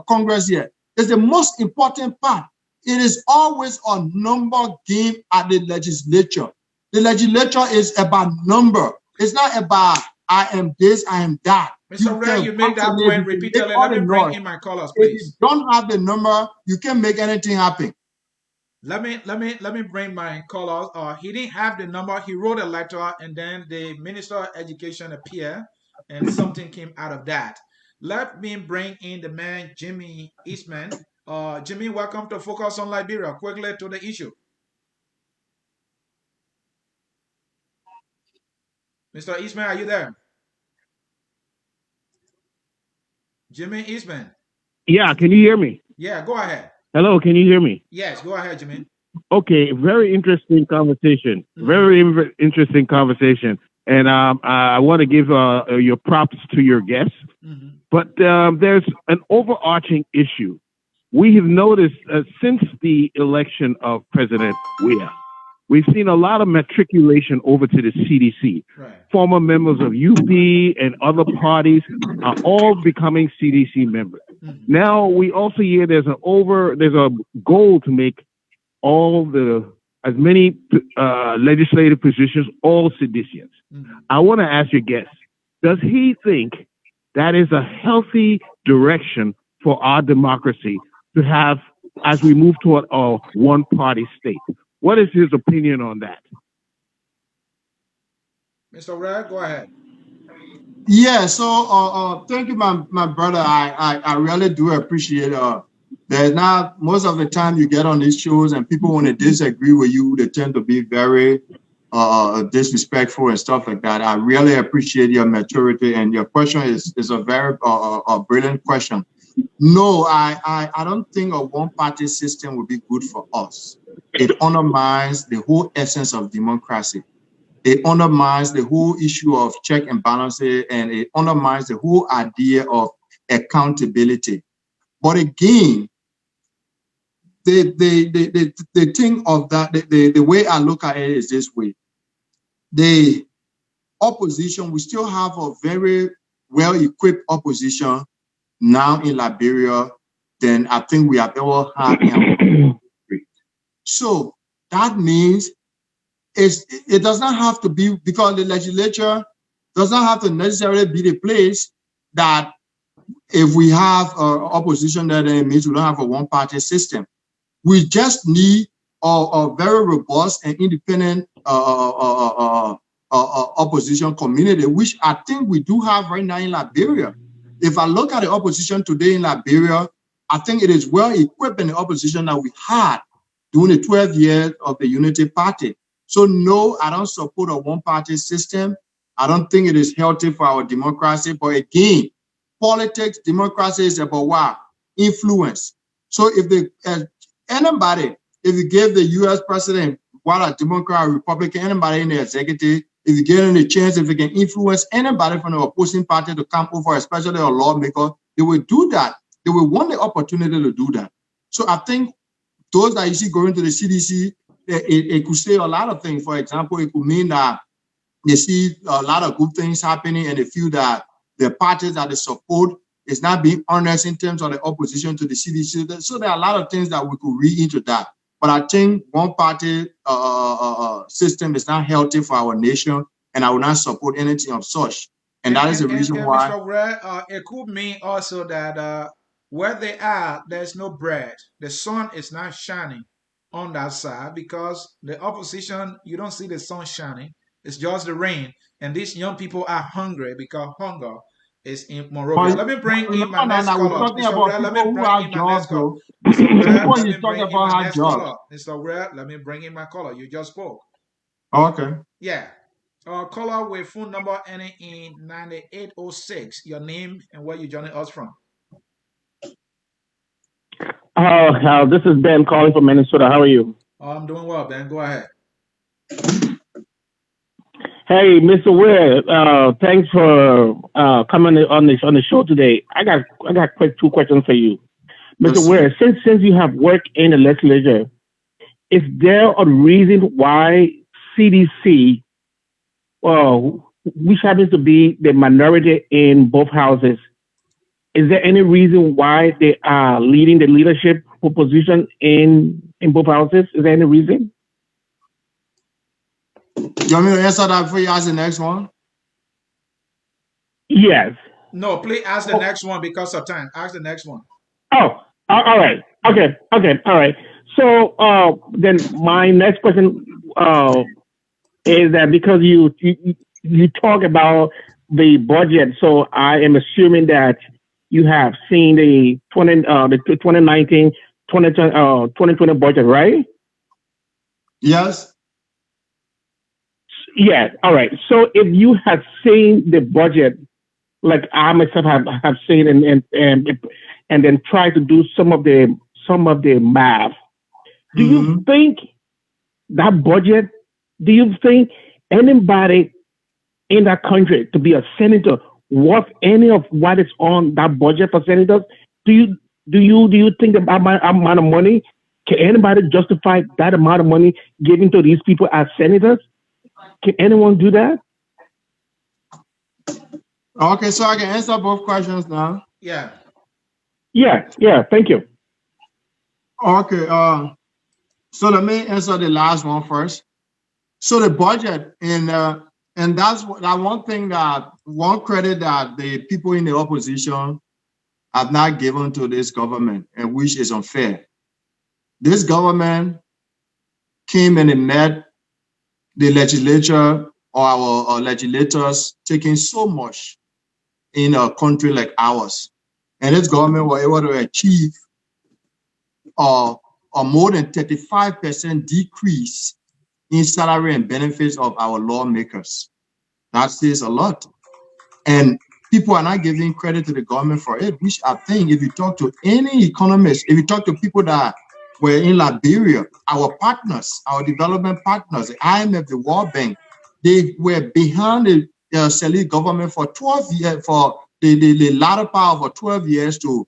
Congress here, it's the most important part. It is always a number game at the legislature. The legislature is about number. It's not about I am this, I am that. Mr. Ray, you make that point repeatedly. Let me bring in my callers, please. If you don't have the number, you can't make anything happen. Let me bring my callers. He didn't have the number. He wrote a letter, and then the Minister of Education appeared, and something came out of that. Let me bring in the man, Jimmy Eastman. Jimmy, welcome to Focus on Liberia. Quickly to the issue. Mr. Eastman, are you there? Jimmy Eastman. Yeah, can you hear me? Yeah, go ahead. Hello, can you hear me? Yes, go ahead, Jimmy. Okay, very interesting conversation. Very interesting conversation. And I want to give your props to your guests. But there's an overarching issue. We have noticed since the election of President Wleh, we've seen a lot of matriculation over to the CDC. Right. Former members of UP and other parties are all becoming CDC members. Now we also hear there's a goal to make as many legislative positions all seditious. I want to ask your guest, does he think that is a healthy direction for our democracy to have as we move toward a one-party state? What is his opinion on that? Mr. Red, go ahead. Yeah, so thank you, my brother. I really do appreciate there's not most of the time you get on these shows and people when they disagree with you, they tend to be very disrespectful and stuff like that. I really appreciate your maturity, and your question is a very brilliant question. No, I don't think a one-party system would be good for us. It undermines the whole essence of democracy. it undermines the whole issue of check and balances, and it undermines the whole idea of accountability. But again, the thing of that, the way I look at it is this way. The opposition, we still have a very well-equipped opposition now in Liberia than I think we have ever had in our country. So that means it does not have to be, because the legislature does not have to necessarily be the place that if we have opposition, that it means we don't have a one-party system. We just need a very robust and independent opposition community, which I think we do have right now in Liberia. If I look at the opposition today in Liberia, I think it is well equipped in the opposition that we had during the 12 years of the Unity Party. So no, I don't support a one-party system. I don't think it is healthy for our democracy. But again, politics, democracy is about what? Influence. So if anybody, if you give the US president, what a Democrat, Republican, anybody in the executive, if you give them the chance, if you can influence anybody from the opposing party to come over, especially a lawmaker, they will do that. They will want the opportunity to do that. So I think those that you see going to the CDC, it could say a lot of things. For example, it could mean that they see a lot of good things happening and they feel that the parties that they support is not being honest in terms of the opposition to the CDC. So there are a lot of things that we could read into that. But I think one-party system is not healthy for our nation, and I will not support anything of such. And that is the reason why. Mr. Wleh, it could mean also that where they are, there's no bread. The sun is not shining on that side because the opposition, you don't see the sun shining. It's just the rain. And these young people are hungry because hunger is in Monrovia. Let me bring in my next caller. Mr. Wleh, let me bring in my next caller. Mr. Wleh, let me bring in my caller. You just spoke. Okay. Yeah. Caller with phone number ending in 9806. Your name and where you joining us from. This is Ben calling from Minnesota. How are you? I'm doing well, Ben. Go ahead. Hey, Mr. Wleh, thanks for coming on the show today. I got quick two questions for you, Mr. Wleh. Since you have worked in the legislature, is there a reason why CDC, which happens to be the minority in both houses, is there any reason why they are leading the leadership position in both houses? Is there any reason? You want me to answer that before you ask the next one? Yes. No, please ask the next one because of time. Ask the next one. Oh, all right. Okay, all right. So then my next question is that because you talk about the budget, so I am assuming that you have seen the 2019, 2020 budget, right? Yes. Yes. All right. So if you have seen the budget, like I myself have seen and then try to do some of the math, do you think that budget? Do you think anybody in that country to be a senator worth any of what is on that budget for senators? Do you think that amount of money, can anybody justify that amount of money given to these people as senators? Can anyone do that? Okay, so I can answer both questions now. Yeah. Thank you. Okay, so let me answer the last one first. So the budget, and that's that one thing that one credit that the people in the opposition have not given to this government, and which is unfair. This government came and it met the legislature or our legislators taking so much in a country like ours. And this government were able to achieve a more than 35% decrease in salary and benefits of our lawmakers. That says a lot. And people are not giving credit to the government for it, which I think if you talk to any economist, if you talk to people that were in Liberia, our partners, our development partners, the IMF, the World Bank, they were behind the Salih government for 12 years, for the latter part of 12 years to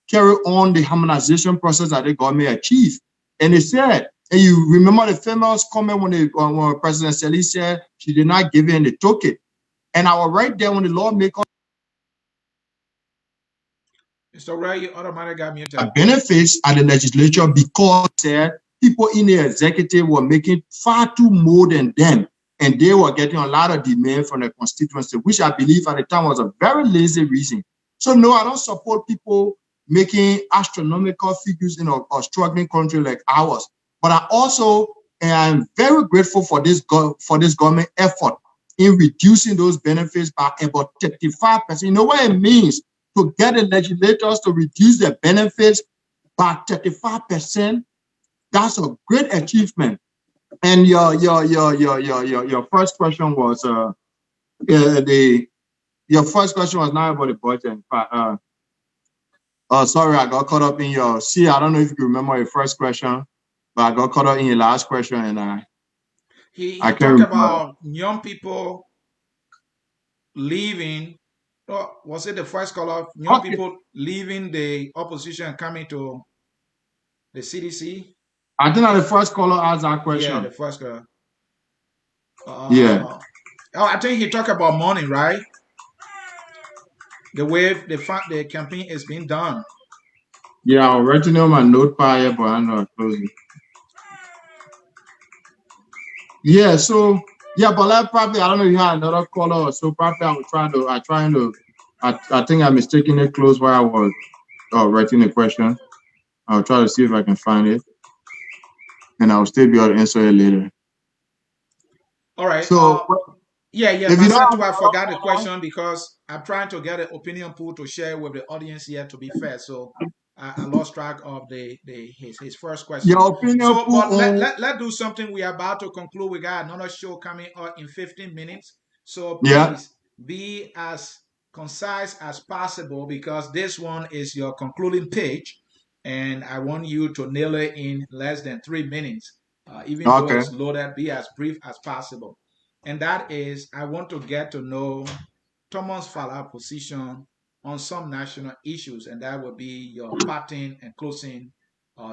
carry on the harmonization process that the government achieved. And they said, and you remember the famous comment when President Salih said she did not give it and they took it. And I was right there when the lawmaker So right, you automatically got muted. benefits at the legislature because people in the executive were making far too more than them. And they were getting a lot of demand from the constituency, which I believe at the time was a very lazy reason. So no, I don't support people making astronomical figures in a struggling country like ours. But I also am very grateful for this government effort in reducing those benefits by about 35%. You know what it means to get the legislators to reduce their benefits by 35%? That's a great achievement. And your first question was your first question was not about the budget. Sorry, I got caught up in your. See, I don't know if you remember your first question, but I got caught up in your last question, and he can't talked remember. about young people leaving. Oh, was it the first caller? Young people leaving the opposition and coming to the CDC? I think that the first caller asked that question. Yeah, the first caller. Yeah. Oh, I think he talked about money, right? The way the campaign is being done. Yeah, I'm writing on my notepad here, but I'm not closing. Yeah, so yeah, but like probably I don't know if you had another caller, so probably I think I mistakenly closed while I was writing the question. I'll try to see if I can find it, and I'll still be able to answer it later. All right. So yeah. If you don't, I forgot the question because I'm trying to get an opinion pool to share with the audience here. To be fair, so I lost track of his first question. Your opinion so, pool. But let's do something. We are about to conclude. We got another show coming up in 15 minutes. So please be as concise as possible because this one is your concluding page, and I want you to nail it in less than 3 minutes. Even though it's loaded, be as brief as possible. And that is, I want to get to know Thomas Fallah's position on some national issues, and that will be your parting and closing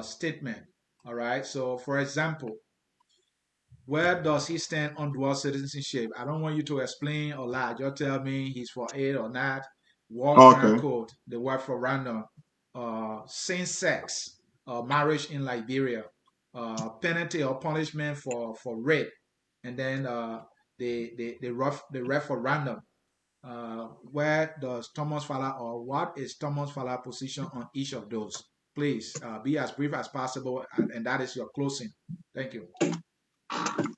statement. All right. So, for example, where does he stand on dual citizenship? I don't want you to explain or lie. Just tell me he's for it or not. War crime code, the word for random, same-sex marriage in Liberia, penalty or punishment for rape, and then the referendum. Where does Thomas Fallah or what is Thomas Fallah's position on each of those? Please be as brief as possible, and that is your closing. Thank you.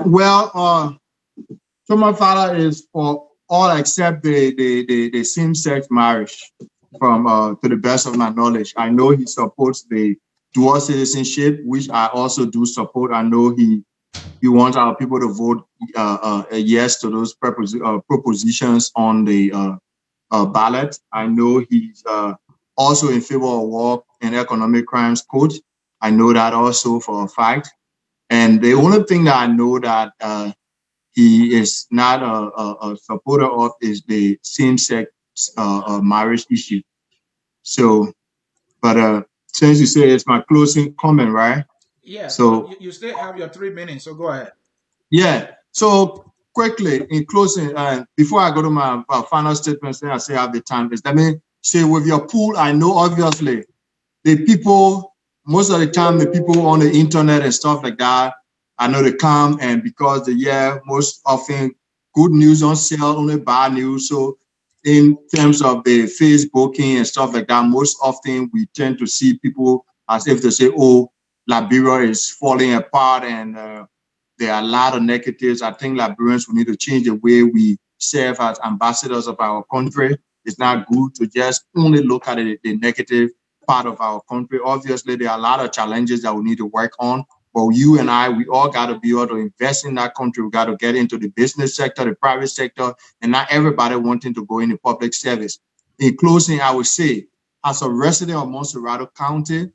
Well, Thomas Fallah is for all except the same-sex marriage. From to the best of my knowledge, I know he supports the dual citizenship, which I also do support. I know he wants our people to vote yes to those propositions on the ballot. I know he's also in favor of war and economic crimes code. I know that also for a fact. And the only thing that I know that he is not a supporter of is the same-sex marriage issue. So, but since you say it's my closing comment, right? Yeah. So you still have your 3 minutes, so go ahead. Yeah. So quickly in closing, before I go to my final statements, then I say I have the time. Let me say with your pool, I know obviously the people, most of the time, the people on the internet and stuff like that, I know they come and because most often good news on sale, only bad news. So in terms of the Facebooking and stuff like that, most often we tend to see people as if they say, oh, Liberia is falling apart and there are a lot of negatives. I think Liberians will need to change the way we serve as ambassadors of our country. It's not good to just only look at the negative part of our country. Obviously, there are a lot of challenges that we need to work on. But you and I, we all got to be able to invest in that country. We got to get into the business sector, the private sector, and not everybody wanting to go into public service. In closing, I would say, as a resident of Montserrat County,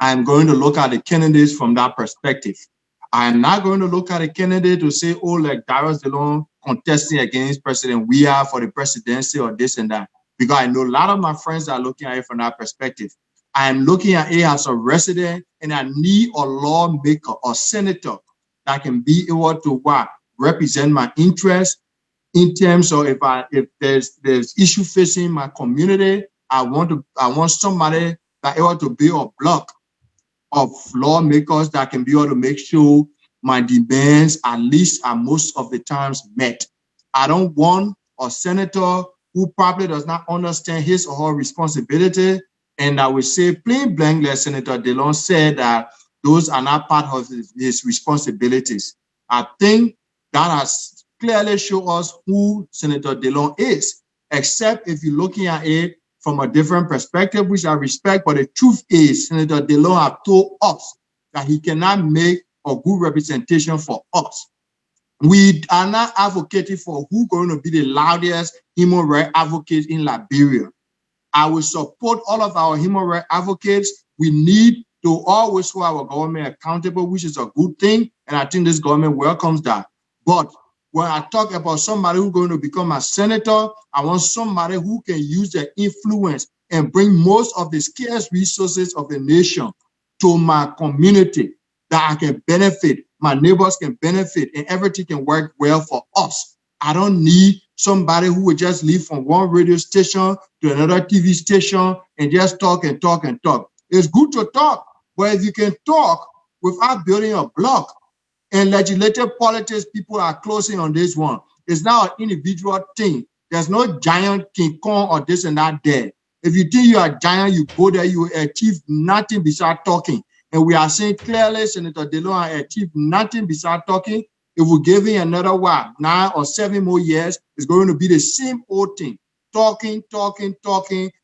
I'm going to look at the candidates from that perspective. I'm not going to look at a candidate to say, oh, like Darius DeLong contesting against President Wleh for the presidency or this and that, because I know a lot of my friends are looking at it from that perspective. I am looking at it as a resident, and I need a lawmaker or senator that can be able to represent my interests in terms of if there's issue facing my community. I want somebody that able to be a block of lawmakers that can be able to make sure my demands, at least at most of the times, met. I don't want a senator who probably does not understand his or her responsibility. And I would say plain blank, like Senator DeLong said, that those are not part of his responsibilities. I think that has clearly shown us who Senator DeLong is, except if you're looking at it from a different perspective, which I respect. But the truth is, Senator DeLong has told us that he cannot make a good representation for us. We are not advocating for who's going to be the loudest human rights advocate in Liberia. I will support all of our human rights advocates. We need to always hold our government accountable, which is a good thing. And I think this government welcomes that. But when I talk about somebody who's going to become a senator, I want somebody who can use their influence and bring most of the scarce resources of the nation to my community that I can benefit, my neighbors can benefit, and everything can work well for us. I don't need somebody who would just leave from one radio station to another TV station and just talk and talk and talk. It's good to talk, but if you can talk without building a block, and legislative politics, people are closing on this one. It's not an individual thing. There's no giant King Kong or this and that there. If you think you are a giant, you go there, you achieve nothing besides talking. And we are saying clearly, Senator DeLong achieved nothing besides talking. If we give him another 9 or 7 more years, it's going to be the same old thing. Talking,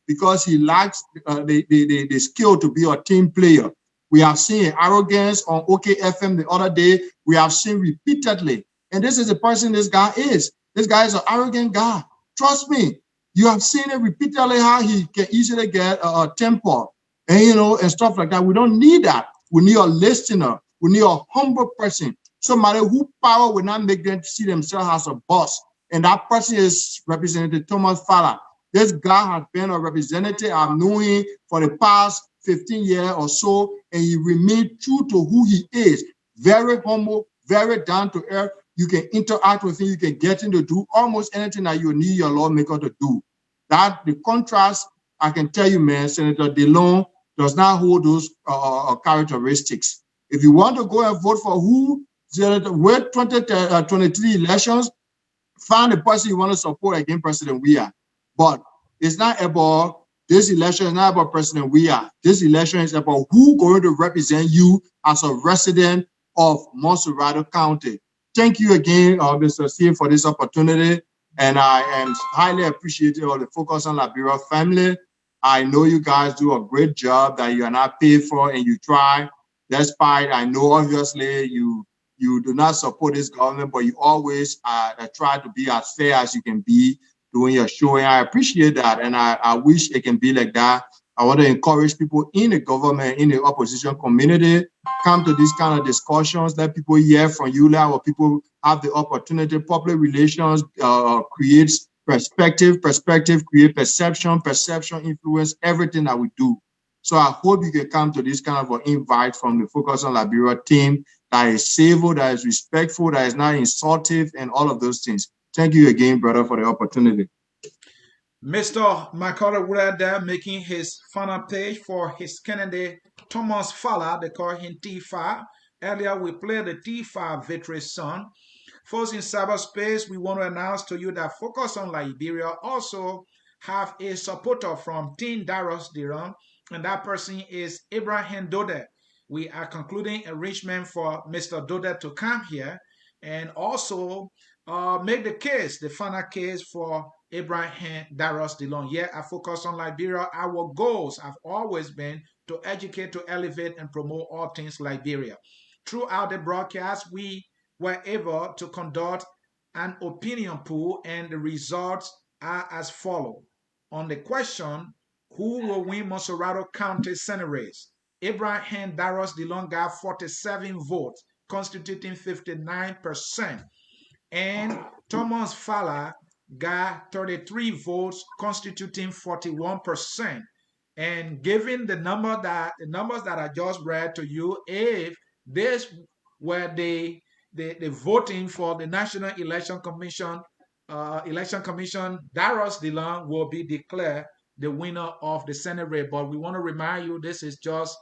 because he lacks the skill to be a team player. We have seen arrogance on OKFM the other day. We have seen repeatedly. And this is the person this guy is. This guy is an arrogant guy. Trust me. You have seen it repeatedly how he can easily get a temper and stuff like that. We don't need that. We need a listener. We need a humble person. Somebody who power will not make them see themselves as a boss. And that person is Representative Thomas Fallah. This guy has been a representative. I've known him for the past 15 years or so, and he remained true to who he is. Very humble, very down to earth. You can interact with him. You can get him to do almost anything that you need your lawmaker to do. That the contrast, I can tell you, man, Senator DeLong does not hold those characteristics. If you want to go and vote for who, with 2023 elections, find the person you want to support against President Wleh. But it's not about this election is not about President Wleh. This election is about who going to represent you as a resident of Montserrat County. Thank you again, Mr. C, for this opportunity. And I am highly appreciative of the Focus on Liberia family. I know you guys do a great job that you are not paid for, and you try. Despite, I know obviously you do not support this government, but you always try to be as fair as you can be doing your show, and I appreciate that, and I wish it can be like that. I want to encourage people in the government, in the opposition community, come to these kind of discussions, let people hear from you, let people have the opportunity. Public relations creates perspective create perception influence everything that we do. So I hope you can come to this kind of an invite from the Focus on Liberia team that is civil, that is respectful, that is not insultive, and all of those things. Thank you again, brother, for the opportunity. Mr. MacCullay Wleh there making his final page for his candidate, Thomas Fallah. They call him T5. Earlier, we played the T5 victory song. First, in cyberspace, we want to announce to you that Focus on Liberia also have a supporter from Team Daros Diran, and that person is Abraham Dode. We are concluding arrangement for Mr. Dode to come here and also make the case, the final case for Abraham Daros DeLong. Yeah, I Focus on Liberia. Our goals have always been to educate, to elevate, and promote all things Liberia. Throughout the broadcast, we were able to conduct an opinion poll, and the results are as follows. On the question, who will win Montserrat County Senate race? Abraham Daros DeLong got 47 votes, constituting 59%. And Thomas Fallah got 33 votes, constituting 41%. And given the numbers that I just read to you, if this were the voting for the National Election Commission, Darius DeLong will be declared the winner of the Senate race. But we want to remind you, this is just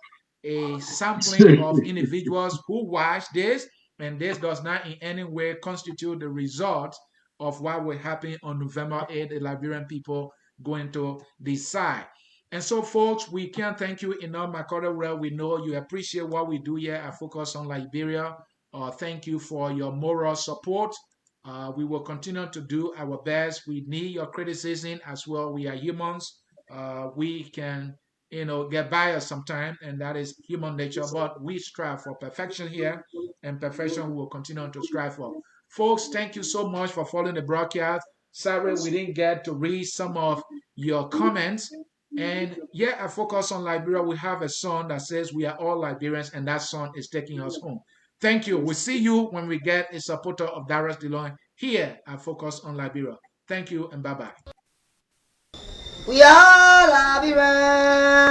a sampling of individuals who watched this, and this does not in any way constitute the result of what will happen on November 8th. The Liberian people going to decide. And so, folks, we can't thank you enough, MacCullay. We know you appreciate what we do here at Focus on Liberia. Thank you for your moral support. We will continue to do our best. We need your criticism as well. We are humans. We can, get biased sometimes, and that is human nature. But we strive for perfection here, and perfection we will continue to strive for. Folks, thank you so much for following the broadcast. Sorry we didn't get to read some of your comments. And yeah, I Focus on Liberia. We have a song that says we are all Liberians, and that song is taking us home. Thank you. We'll see you when we get a supporter of Darius DeLong here at Focus on Liberia. Thank you and bye-bye. We are Liberians.